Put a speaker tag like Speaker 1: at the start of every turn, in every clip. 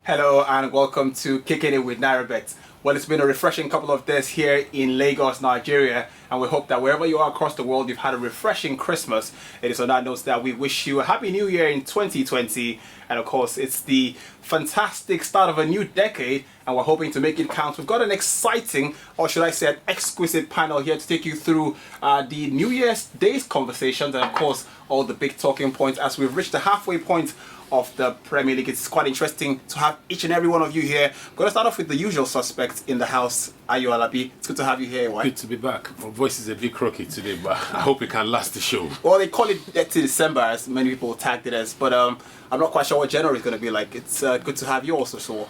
Speaker 1: Hello and welcome to Kicking It with Nairabet. Well, it's been a refreshing couple of days here in Lagos, Nigeria, and we hope that wherever you are across the world, you've had a refreshing Christmas. It is on that note that we wish you a happy new year in 2020, and of course, it's the fantastic start of a new decade, and we're hoping to make it count. We've got an exciting, or should I say an exquisite panel here to take you through the New Year's Days conversations, and of course, all the big talking points as we've reached the halfway point of the Premier League. It's quite interesting to have each and every one of you here. I'm going to start off with the usual suspects in the house. Ayo Alabi, it's good to have you here. Why?
Speaker 2: Good to be back. My voice is a bit croaky today, but I hope it can last the show.
Speaker 1: Well, they call it Dirty December, as many people tagged it as, but I'm not quite sure what January is going to be like. It's good to have you also, so.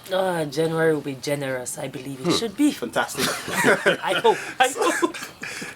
Speaker 3: January will be generous, I believe it should be.
Speaker 1: Fantastic.
Speaker 3: I hope.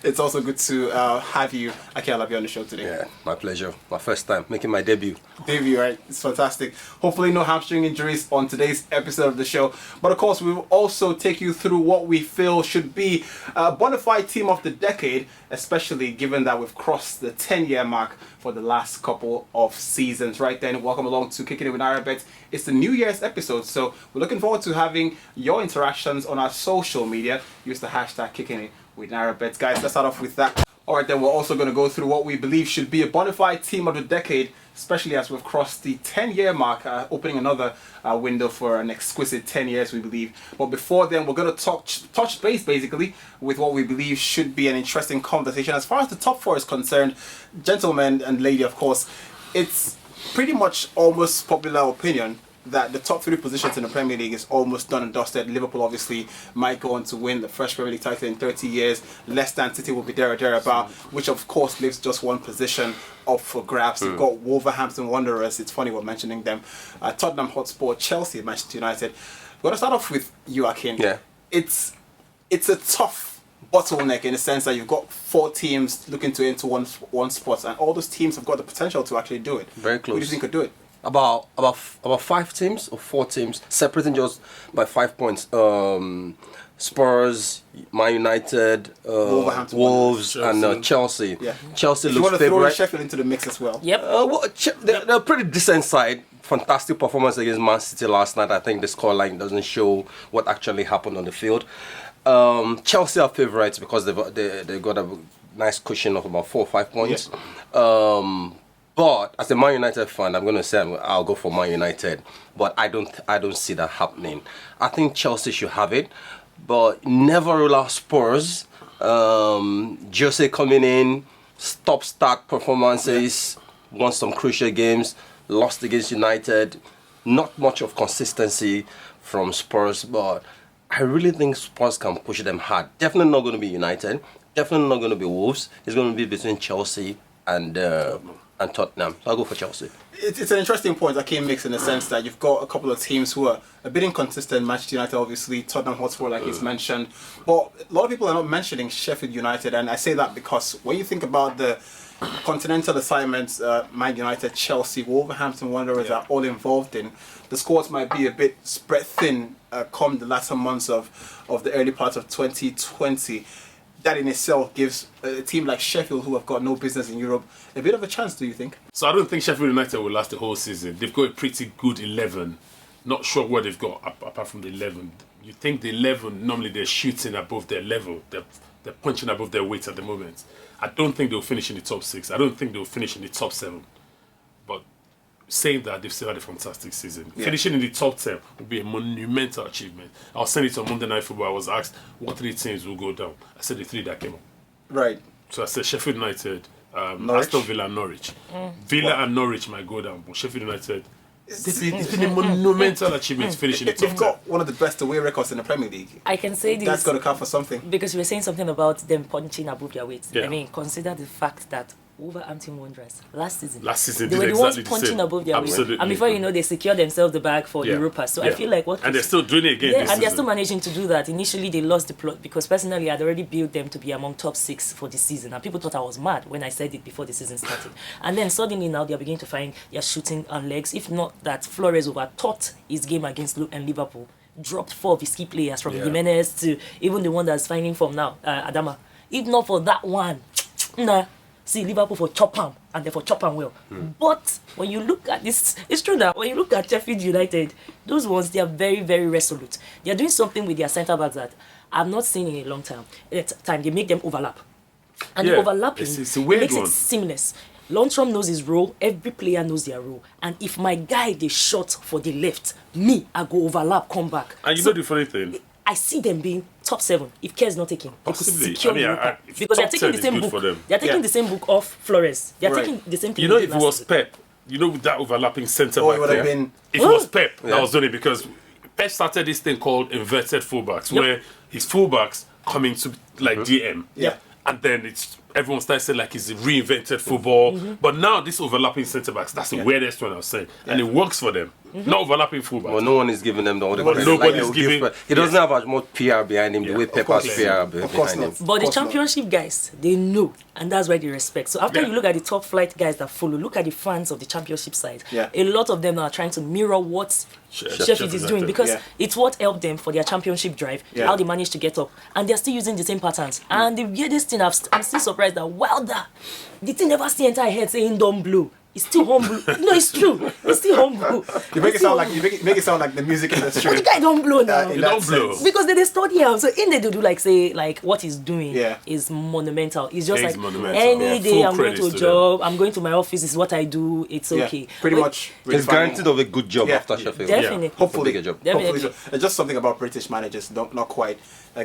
Speaker 1: It's also good to have you, Aki Alabi, on the show today.
Speaker 4: Yeah, my pleasure. My first time making my debut.
Speaker 1: Debut, right? It's fantastic. Hopefully no hamstring injuries on today's episode of the show. But of course, we will also take you through what we feel should be a bona fide team of the decade, especially given that we've crossed the 10-year mark for the last couple of seasons. Right then, welcome along to Kicking It with Nairabet. It's the New Year's episode, so we're looking forward to having your interactions on our social media. Use the hashtag Kicking It with Nairabet. Guys, let's start off with that. Alright then, we're also going to go through what we believe should be a bona fide team of the decade, especially as we've crossed the 10-year mark, opening another window for an exquisite 10 years, we believe. But before then, we're going to touch base, basically, with what we believe should be an interesting conversation. As far as the top four is concerned, gentlemen and lady, of course, it's pretty much almost popular opinion that the top three positions in the Premier League is almost done and dusted. Liverpool obviously might go on to win the first Premier League title in 30 years. Leicester and City will be there or thereabout, which of course leaves just one position up for grabs. You've got Wolverhampton Wanderers, it's funny we're mentioning them, Tottenham Hotspur, Chelsea, Manchester United. We're going to start off with you, Akin.
Speaker 4: Yeah.
Speaker 1: It's a tough bottleneck in the sense that you've got four teams looking to enter one spot, and all those teams have got the potential to actually do it.
Speaker 4: Very close.
Speaker 1: Who do you think could do it?
Speaker 4: About 5 teams or 4 teams, separating just by 5 points. Spurs, Man United, Wolves, and Chelsea.
Speaker 1: Yeah.
Speaker 4: Chelsea
Speaker 1: If you
Speaker 4: looks
Speaker 1: want to throw
Speaker 4: favourite.
Speaker 1: Sheffield into the mix as well.
Speaker 3: Yep.
Speaker 4: They're a pretty decent side. Fantastic performance against Man City last night. I think the scoreline doesn't show what actually happened on the field. Chelsea are favourites because they got a nice cushion of about 4 or 5 points.
Speaker 1: Yeah.
Speaker 4: But as a Man United fan, I'm going to say I'll go for Man United. But I don't see that happening. I think Chelsea should have it, but never rule out Spurs. Jose coming in, stop-start performances, won some crucial games, lost against United. Not much of consistency from Spurs, but I really think Spurs can push them hard. Definitely not going to be United. Definitely not going to be Wolves. It's going to be between Chelsea and Tottenham. So I'll go for Chelsea.
Speaker 1: It's an interesting point that Kane makes in the sense that you've got a couple of teams who are a bit inconsistent. Manchester United, obviously, Tottenham Hotspur, like he's mentioned. But a lot of people are not mentioning Sheffield United, and I say that because when you think about the continental assignments, Man United, Chelsea, Wolverhampton Wanderers are all involved in, the squads might be a bit spread thin come the latter months of the early part of 2020. That in itself gives a team like Sheffield, who have got no business in Europe, a bit of a chance, do you think?
Speaker 2: So I don't think Sheffield United will last the whole season. They've got a pretty good 11. Not sure what they've got apart from the 11. You think the 11, normally they're shooting above their level. They're punching above their weight at the moment. I don't think they'll finish in the top 6. I don't think they'll finish in the top 7. But saying that, they've still had a fantastic season. Yeah. Finishing in the top 10 would be a monumental achievement. I was saying it on Monday Night Football. I was asked what 3 teams will go down. I said the 3 that came up.
Speaker 1: Right.
Speaker 2: So I said Sheffield United, Aston Villa and Norwich. Villa and Norwich might go down, but Sheffield United, it's been a monumental achievement to finish in the top 10.
Speaker 1: They've got one of the best away records in the Premier League.
Speaker 3: I can say this.
Speaker 1: That's got to count for something.
Speaker 3: Because you were saying something about them punching above their weight.
Speaker 2: Yeah.
Speaker 3: I mean, consider the fact that Wolverhampton Wanderers last season
Speaker 2: they
Speaker 3: were
Speaker 2: did
Speaker 3: the ones
Speaker 2: exactly the
Speaker 3: punching
Speaker 2: same.
Speaker 3: above their
Speaker 2: Absolutely.
Speaker 3: weight. And before you know, they secured themselves the bag for Europa. So I feel like
Speaker 2: and they're still doing it again
Speaker 3: yeah,
Speaker 2: this
Speaker 3: and they're
Speaker 2: season.
Speaker 3: still managing to do that. Initially, they lost the plot because personally, I'd already built them to be among top 6 for the season. And people thought I was mad when I said it before the season started. And then suddenly now they're beginning to find their shooting on legs. If not that Flores overthought his game against Liverpool, dropped 4 of his key players from Jimenez to even the one that's finding form now, Adama. If not for that one, nah. See, Liverpool for chop am and therefore chop and well. But when you look at this, it's true that when you look at Sheffield United, those ones, they are very, very resolute. They are doing something with their centre backs that I've not seen in a long time. They make them overlap. And the overlapping
Speaker 2: it's a weird
Speaker 3: makes
Speaker 2: one.
Speaker 3: it seamless. Lundstrom knows his role, every player knows their role. And if my guy they shot for the left, I go overlap, come back.
Speaker 2: And you know the funny thing?
Speaker 3: I see them being top 7 if care is not taken.
Speaker 2: Possibly.
Speaker 3: Because they're taking the same book. They're taking the same book off Flores. They're taking the same thing.
Speaker 2: You know, if it was Pep, with that overlapping centre back,
Speaker 1: it would have been.
Speaker 2: If it was Pep, that was doing it, because Pep started this thing called inverted fullbacks, where his fullbacks come into like DM.
Speaker 1: Yeah.
Speaker 2: And then everyone starts saying like it's reinvented football. But now this overlapping centre backs, that's the weirdest one I was saying. And it works for them. Not overlapping fullbacks.
Speaker 4: Well, no one is giving them all the credit.
Speaker 2: Nobody's giving.
Speaker 4: He doesn't have as much PR behind him the way Pep has PR
Speaker 1: Of course
Speaker 4: behind him.
Speaker 1: not.
Speaker 3: But the championship guys, they know, and that's why they respect. So after you look at the top flight guys that follow, look at the fans of the championship side.
Speaker 1: Yeah.
Speaker 3: A lot of them are trying to mirror what Sheffield is doing, because it's what helped them for their championship drive, how they managed to get up, and they're still using the same patterns. And the weirdest thing, I'm still surprised that Wilder, the thing never see entire head saying don't blow. It's still humble. No, it's true. It's still humble.
Speaker 1: You make it sound like make it sound like the music industry.
Speaker 3: But the guy don't blow now.
Speaker 2: You don't blow.
Speaker 3: Because they study him. So in they do like say like what he's doing
Speaker 1: Yeah.
Speaker 3: is monumental. It's just
Speaker 2: It's
Speaker 3: like
Speaker 2: monumental.
Speaker 3: any day
Speaker 2: Full
Speaker 3: I'm going to a
Speaker 2: credits to
Speaker 3: job, I'm going to my office, is what I do, it's okay.
Speaker 1: Pretty
Speaker 3: But
Speaker 1: much.
Speaker 4: He's guaranteed of a good job
Speaker 1: Yeah.
Speaker 4: after Sheffield.
Speaker 3: Definitely.
Speaker 1: Hopefully,
Speaker 4: Bigger job.
Speaker 1: hopefully
Speaker 3: Definitely.
Speaker 1: so. Just something about British managers, not quite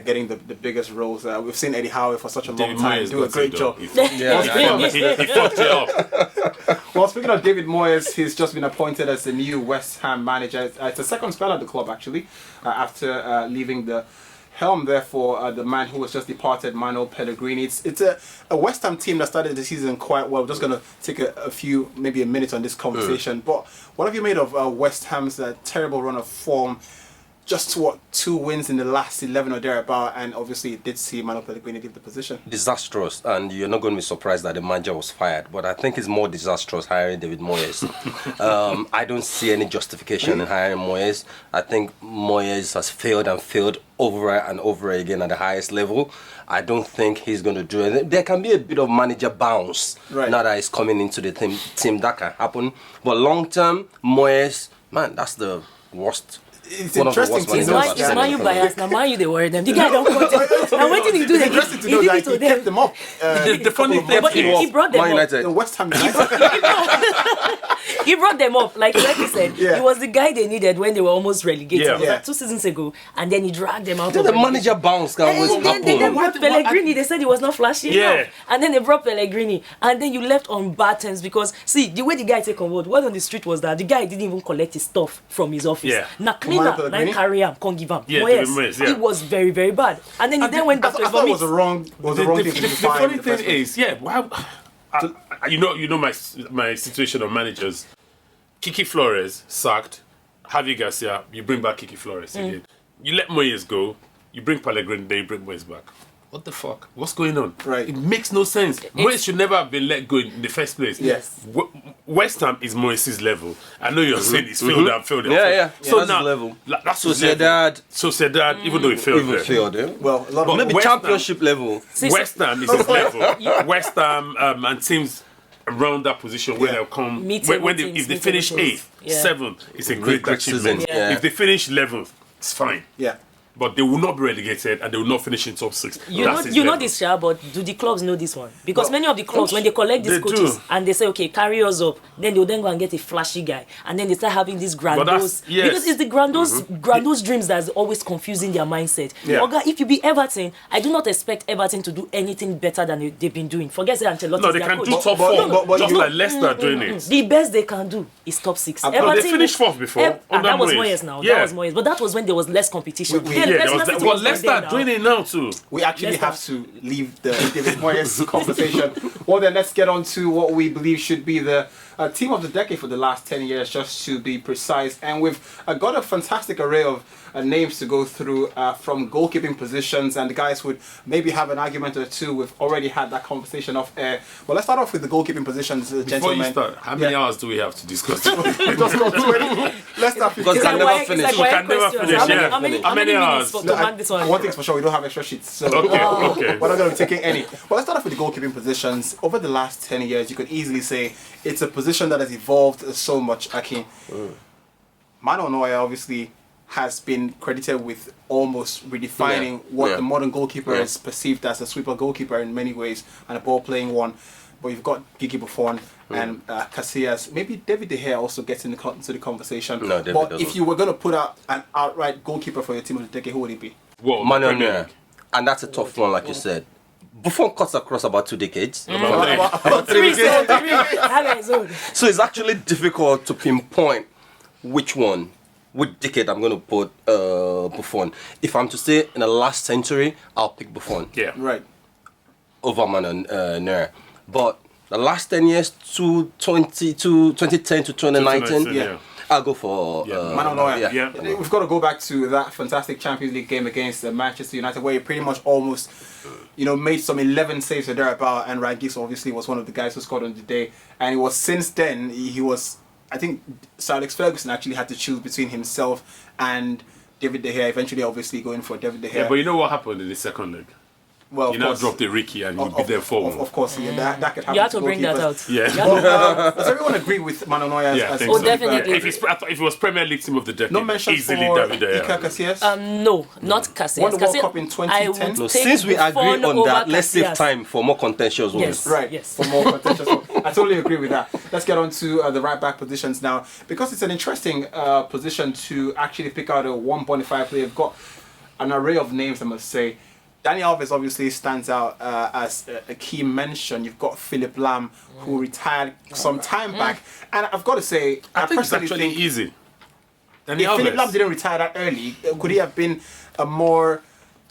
Speaker 1: getting the biggest roles. We've seen Eddie Howe for such a long
Speaker 2: David
Speaker 1: time
Speaker 2: Moyes
Speaker 1: do a
Speaker 2: got
Speaker 1: great
Speaker 2: it,
Speaker 1: job.
Speaker 2: though.
Speaker 4: Yeah,
Speaker 2: He fucked it up.
Speaker 1: Well, speaking of David Moyes, he's just been appointed as the new West Ham manager. It's a second spell at the club, actually, after leaving the helm there for the man who was just departed, Manuel Pellegrini. It's a West Ham team that started the season quite well. We're just going to take maybe a minute on this conversation. But what have you made of West Ham's terrible run of form? Just 2 wins in the last 11 or thereabout, and obviously it did see Manuel Pellegrini leave the position.
Speaker 4: Disastrous, and you're not going to be surprised that the manager was fired. But I think it's more disastrous hiring David Moyes. I don't see any justification in hiring Moyes. I think Moyes has failed and failed over and over again at the highest level. I don't think he's going to do anything. There can be a bit of manager bounce now that he's coming into the team. That can happen. But long term, Moyes, man, that's the worst.
Speaker 1: It's
Speaker 4: One of the
Speaker 1: interesting
Speaker 4: worst
Speaker 1: to
Speaker 3: It's
Speaker 1: know
Speaker 4: managers
Speaker 3: not
Speaker 4: I've
Speaker 3: you
Speaker 4: seen.
Speaker 3: biased. Now man you they worry them. The guy don't want them. Now what did he do?
Speaker 1: It's interesting to know
Speaker 3: He did
Speaker 1: that
Speaker 3: it
Speaker 1: he
Speaker 3: to
Speaker 1: kept
Speaker 3: them.
Speaker 1: them up.
Speaker 2: The funny thing
Speaker 3: But he brought them
Speaker 4: Man
Speaker 3: up.
Speaker 4: United.
Speaker 1: The West Ham United.
Speaker 3: He brought them up, like he said.
Speaker 1: Yeah.
Speaker 3: He was the guy they needed when they were almost relegated.
Speaker 2: Yeah.
Speaker 3: It was like 2 seasons ago, and then he dragged them out.
Speaker 4: The
Speaker 3: of relegation.
Speaker 4: manager bounce can always
Speaker 3: And then they
Speaker 4: happen.
Speaker 3: brought Pellegrini. They said he was not flashy enough. And then they brought Pellegrini. And then you left on bad terms because, see, the way the guy take on board, what on the street was that the guy didn't even collect his stuff from his office.
Speaker 2: Yeah.
Speaker 3: Now, cleaner,
Speaker 1: Pellegrini?
Speaker 3: like carry him, can't give him.
Speaker 2: Yeah,
Speaker 3: Moyes,
Speaker 2: Moyes, yeah.
Speaker 3: it was very, very bad. And then he then went
Speaker 1: I
Speaker 3: back to his
Speaker 1: thought it was
Speaker 3: vomit.
Speaker 1: a wrong thing to
Speaker 2: The
Speaker 1: define
Speaker 2: funny
Speaker 1: in the
Speaker 2: thing
Speaker 1: first place.
Speaker 2: is, you know my situation of managers. Kiki Flores sacked, Javi Garcia, you bring back Kiki Flores again. You let Moyes go, you bring Pellegrini, then you bring Moyes back. What the fuck? What's going on?
Speaker 1: Right.
Speaker 2: It makes no sense. Moyes should never have been let go in the first place.
Speaker 1: Yes.
Speaker 2: West Ham is Moyes' level. I know you're saying he's failed and failed. and
Speaker 4: Yeah,
Speaker 2: failed.
Speaker 4: yeah.
Speaker 2: So
Speaker 4: That's
Speaker 2: now,
Speaker 4: his level.
Speaker 2: That's his level. Sociedad, even though he failed
Speaker 4: Even
Speaker 2: there.
Speaker 4: failed, eh?
Speaker 1: Well, a lot
Speaker 2: But
Speaker 1: of
Speaker 4: Maybe
Speaker 2: West Ham-
Speaker 4: championship level.
Speaker 2: West Ham is his level. West Ham and teams around that position where they'll come
Speaker 3: Mid-table
Speaker 2: when
Speaker 3: teams,
Speaker 2: if they
Speaker 3: mid-table
Speaker 2: finish
Speaker 3: teams.
Speaker 2: 8th,
Speaker 3: Yeah.
Speaker 2: 7th, it's a great
Speaker 4: Great
Speaker 2: achievement.
Speaker 4: season. Yeah.
Speaker 2: If they finish 11th, it's fine.
Speaker 1: yeah.
Speaker 2: But they will not be relegated and they will not finish in top 6.
Speaker 3: You
Speaker 2: That's
Speaker 3: know,
Speaker 2: his
Speaker 3: you know
Speaker 2: level.
Speaker 3: this, Sha, but do the clubs know this one? Because many of the clubs, when they collect these
Speaker 2: They
Speaker 3: coaches
Speaker 2: do.
Speaker 3: and they say, okay, carry us up, then they'll then go and get a flashy guy. And then they start having these grandiose...
Speaker 2: yes.
Speaker 3: Because it's the grandiose dreams that's always confusing their mindset.
Speaker 1: Yeah.
Speaker 3: Oga, if you be Everton, I do not expect Everton to do anything better than they've been doing. Forget that Ancelotti
Speaker 2: No,
Speaker 3: is
Speaker 2: they
Speaker 3: their
Speaker 2: can
Speaker 3: coach.
Speaker 2: do top
Speaker 1: but-
Speaker 2: 4,
Speaker 1: but
Speaker 2: just
Speaker 1: you-
Speaker 2: like Leicester are doing it.
Speaker 3: The best they can do is top 6.
Speaker 2: No, they finished 4th before.
Speaker 3: And
Speaker 2: under
Speaker 3: that was
Speaker 2: Moyes.
Speaker 3: Moyes now.
Speaker 2: Yeah.
Speaker 3: That was Moyes. But that was when there was less competition.
Speaker 1: We-
Speaker 3: Then
Speaker 2: Yeah,
Speaker 3: Leicester City was
Speaker 2: Leicester
Speaker 3: there
Speaker 2: are
Speaker 3: now.
Speaker 2: doing it now too.
Speaker 1: We actually
Speaker 3: Leicester.
Speaker 1: have to leave the David Moyes conversation. Well, then let's get on to what we believe should be the team of the decade for the last 10 years, just to be precise. And we've got a fantastic array of names to go through from goalkeeping positions, and the guys would maybe have an argument or two. We've already had that conversation off air. Well, let's start off with the goalkeeping positions,
Speaker 2: Before
Speaker 1: gentlemen.
Speaker 2: you start, how many hours do we have to discuss?
Speaker 1: Just go through it. Let's start with
Speaker 4: Because
Speaker 3: It's
Speaker 4: can
Speaker 3: like
Speaker 4: never
Speaker 3: why-
Speaker 4: finish.
Speaker 3: It's like
Speaker 2: Can never finish, yeah.
Speaker 3: How many minutes
Speaker 2: hours?
Speaker 3: for
Speaker 1: No,
Speaker 3: to man this one?
Speaker 1: one thing's for sure, we don't have extra sheets, so
Speaker 2: Okay.
Speaker 1: we're not going to be taking any. Well, let's start off with the goalkeeping positions. Over the last 10 years, you could easily say it's a position that has evolved so much. Aki, Manuel Neuer obviously has been credited with almost redefining what
Speaker 4: Yeah.
Speaker 1: the modern goalkeeper
Speaker 4: Yeah.
Speaker 1: is perceived as, a sweeper goalkeeper in many ways and a ball-playing one. But you've got Gigi Buffon and Casillas. Maybe David De Gea also gets into the conversation.
Speaker 4: No, David
Speaker 1: but
Speaker 4: doesn't.
Speaker 1: if you were going to put out an outright goalkeeper for your team of the decade, who would it be?
Speaker 2: What,
Speaker 4: Manuel
Speaker 2: Premier
Speaker 4: Neuer.
Speaker 2: League?
Speaker 4: And that's a tough one, like you said. Buffon cuts across about 2 decades.
Speaker 2: About
Speaker 3: Three.
Speaker 4: So it's actually difficult to pinpoint which one, which decade I'm going to put Buffon. If I'm to say in the last century, I'll pick Buffon
Speaker 2: Yeah.
Speaker 1: Right.
Speaker 4: over Manuel Neuer. But the last 10 years, to 2010 to 2019,
Speaker 2: Yeah.
Speaker 4: I'll go for
Speaker 1: Manuel Neuer.
Speaker 2: Yeah.
Speaker 1: We've got to go back to that fantastic Champions League game against Manchester United, where he pretty much almost, made some 11 saves or thereabout, and Ryan Giggs obviously was one of the guys who scored on the day. And it was since then he was, I think, Sir Alex Ferguson actually had to choose between himself and David De Gea. Eventually, obviously, going for David De Gea.
Speaker 2: Yeah, but you know what happened in the second leg?
Speaker 1: well,
Speaker 2: You
Speaker 1: of
Speaker 2: now
Speaker 1: course,
Speaker 2: dropped the Ricky and you'll be there for
Speaker 1: of course, yeah, that could happen.
Speaker 3: You have to
Speaker 1: to
Speaker 3: bring that
Speaker 1: goalkeepers.
Speaker 3: out.
Speaker 2: Yeah.
Speaker 1: But, does everyone agree with Manuel Neuer as,
Speaker 2: Yeah, I
Speaker 1: as
Speaker 2: think
Speaker 3: Oh,
Speaker 2: so.
Speaker 3: definitely.
Speaker 2: If it was Premier League team of the decade,
Speaker 1: No mention
Speaker 2: easily
Speaker 1: for
Speaker 2: David De
Speaker 1: Iker
Speaker 2: Gea.
Speaker 1: Casillas?
Speaker 3: No, not Casillas.
Speaker 1: Won the World
Speaker 3: Casillas-
Speaker 1: Cup in
Speaker 3: I
Speaker 1: 2010.
Speaker 3: would
Speaker 4: No,
Speaker 3: take
Speaker 4: since we agree
Speaker 3: Buffon
Speaker 4: on
Speaker 3: over
Speaker 4: that, let's save
Speaker 3: Casillas.
Speaker 4: time for more contentious ones.
Speaker 3: Yes.
Speaker 1: Right,
Speaker 3: Yes.
Speaker 1: for more contentious. I totally agree with that. Let's get on to the right back positions now, because it's an interesting position to actually pick out a one bona fide player. You've got an array of names, I must say. Dani Alves obviously stands out as a key mention. You've got Phillip Lahm, who retired some time back, and I've got to say,
Speaker 2: I think it's
Speaker 1: personally
Speaker 2: actually
Speaker 1: think
Speaker 2: easy.
Speaker 1: if Phillip Lahm didn't retire that early, could he have been a more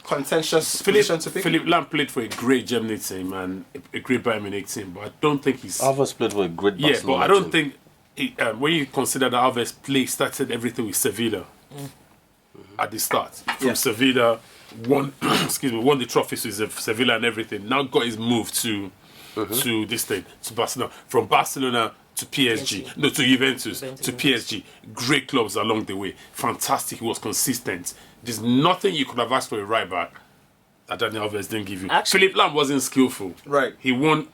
Speaker 1: contentious position to pick?
Speaker 2: Phillip Lahm played for a great Germany team and a great Bayern Munich team, but I don't think he's...
Speaker 4: Alves played for a great
Speaker 2: Yeah,
Speaker 4: Barcelona
Speaker 2: but I don't
Speaker 4: team.
Speaker 2: think... when you consider that Alves started everything with Sevilla at the start. From
Speaker 1: Yeah.
Speaker 2: Sevilla, won the trophies with Sevilla and everything. Now got his move to this thing, to Barcelona. From Barcelona to PSG, no, to Juventus, to PSG. Great clubs along the way. Fantastic. He was consistent. There's nothing you could have asked for a right back that Dani Alves didn't give you.
Speaker 3: Actually-
Speaker 2: Phillip Lahm wasn't skillful.
Speaker 1: Right.
Speaker 2: He won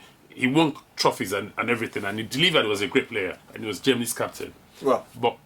Speaker 2: trophies and everything, and he delivered. He was a great player, and he was Germany's captain.
Speaker 1: Well,
Speaker 2: But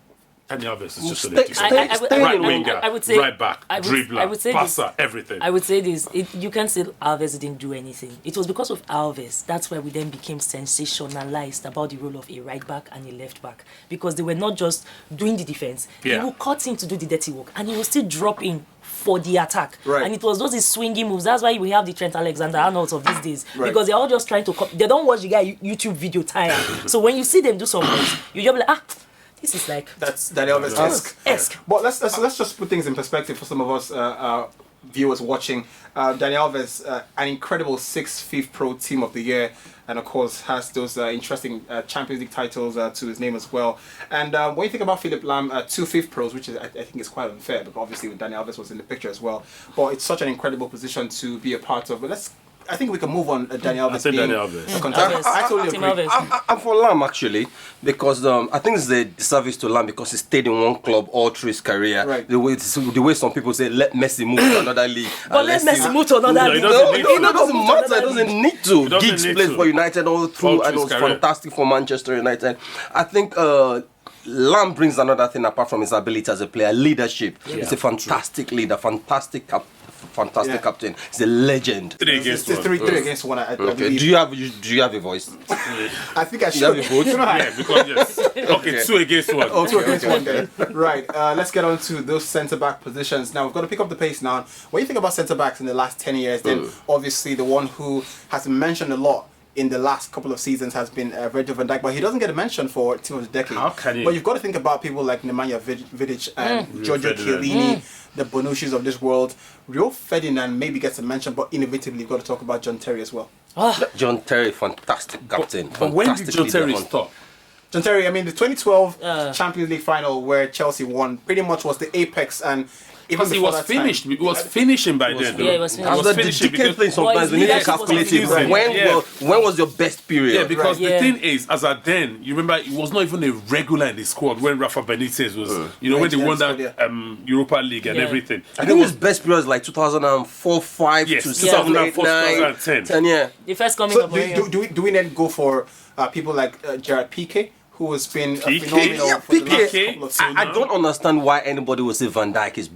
Speaker 2: Dani Alves is just a
Speaker 4: Stay-
Speaker 2: little
Speaker 4: stay-
Speaker 2: different.
Speaker 4: stay-
Speaker 2: Right winger,
Speaker 3: I would say-
Speaker 2: right back,
Speaker 3: I would
Speaker 2: dribbler,
Speaker 3: say this-
Speaker 2: passer, everything.
Speaker 3: I would say this: you can't say Alves didn't do anything. It was because of Alves that's why we then became sensationalized about the role of a right back and a left back, because they were not just doing the defense.
Speaker 2: Yeah.
Speaker 3: He will cut in to do the dirty work, and he will still drop in for the attack.
Speaker 1: Right.
Speaker 3: And it was those swinging moves. That's why we have the Trent Alexander-Arnolds of these days,
Speaker 1: Right.
Speaker 3: because they're all just trying to. They don't watch the guy YouTube video tired. So when you see them do some moves, you just be like, this is like.
Speaker 1: that's Dani Alves-esque.
Speaker 3: Esque.
Speaker 1: But let's just put things in perspective for some of us viewers watching. Dani Alves, an incredible 6th FIFA Pro Team of the Year, and of course has those interesting Champions League titles to his name as well. And when you think about Phillip Lahm, 2 FIFA Pros, which is I think is quite unfair, because obviously Dani Alves was in the picture as well. But it's such an incredible position to be a part of. But I think we can move on. Dani Alves.
Speaker 2: I think
Speaker 1: being
Speaker 2: Dani Alves.
Speaker 1: a contender.
Speaker 3: Alves.
Speaker 1: I totally
Speaker 3: Team
Speaker 1: agree.
Speaker 3: Alves.
Speaker 4: I'm for Lam actually, because I think it's a disservice to Lam because he stayed in one club all through his career.
Speaker 1: Right.
Speaker 4: The way some people say let Messi move to another league.
Speaker 3: But
Speaker 4: and
Speaker 3: let
Speaker 4: let's
Speaker 3: Messi
Speaker 4: see-
Speaker 3: move to another
Speaker 2: No, he
Speaker 3: league.
Speaker 2: doesn't need to.
Speaker 4: It doesn't matter. It doesn't need to.
Speaker 2: doesn't
Speaker 4: Giggs
Speaker 2: need
Speaker 4: played
Speaker 2: to.
Speaker 4: for United all through,
Speaker 2: All
Speaker 4: and it
Speaker 2: through
Speaker 4: was
Speaker 2: his career.
Speaker 4: fantastic for Manchester United. I think Lam brings another thing apart from his ability as a player, leadership. He's a fantastic leader, fantastic
Speaker 1: Yeah.
Speaker 4: captain. He's a legend.
Speaker 2: 3
Speaker 1: It's
Speaker 2: against 1.
Speaker 1: three against one. I
Speaker 4: Okay.
Speaker 1: believe.
Speaker 4: Do you have a voice?
Speaker 1: I think I
Speaker 4: You
Speaker 1: should.
Speaker 4: have a vote?
Speaker 2: Yeah, because yes. Okay, 2 against 1.
Speaker 1: Oh, 2 against 1 then. Right, let's get on to those centre-back positions. Now, we've got to pick up the pace now. When you think about centre-backs in the last 10 years, then obviously the one who has been mentioned a lot in the last couple of seasons has been Virgil van Dijk, but he doesn't get a mention for Team of the Decade.
Speaker 2: How can he?
Speaker 1: But you've got to think about people like Nemanja Vidic and Giorgio
Speaker 2: Ferdinand.
Speaker 1: Chiellini, the Bonucci's of this world. Rio Ferdinand maybe gets a mention, but inevitably you've got to talk about John Terry as well.
Speaker 4: John Terry, fantastic captain.
Speaker 2: But when did
Speaker 4: fantastic
Speaker 2: John
Speaker 4: leader,
Speaker 2: Terry
Speaker 4: fan-
Speaker 2: stop?
Speaker 1: John Terry, I mean, the 2012 Champions League final where Chelsea won pretty much was the apex, and even
Speaker 2: Because it was finished. It was finishing by then.
Speaker 3: Yeah, it was finished.
Speaker 4: As the
Speaker 2: finishing
Speaker 4: decade playing sometimes
Speaker 3: Boys,
Speaker 4: we need to
Speaker 3: leadership was
Speaker 4: calculate it.
Speaker 2: confusing.
Speaker 4: When was your best period?
Speaker 2: Yeah, because
Speaker 3: Right.
Speaker 2: the
Speaker 3: Yeah.
Speaker 2: thing is, as at then, you remember, it was not even a regular in the squad when Rafa Benitez was, when they won that Europa League and
Speaker 3: Yeah.
Speaker 2: everything.
Speaker 4: I think his best period was like 2004, 5
Speaker 2: Yes,
Speaker 4: to
Speaker 2: 2004,
Speaker 4: 7, 8, 9,
Speaker 2: 2010.
Speaker 4: 10, yeah.
Speaker 3: The first coming
Speaker 1: So
Speaker 3: of Mourinho.
Speaker 1: do we then go for people like Gerard Piqué, who has been
Speaker 2: Piqué?
Speaker 1: phenomenal
Speaker 4: Yeah,
Speaker 1: for the last
Speaker 2: Piqué.
Speaker 1: couple of
Speaker 2: So
Speaker 1: seasons?
Speaker 4: I don't understand why anybody would say Van Dijk is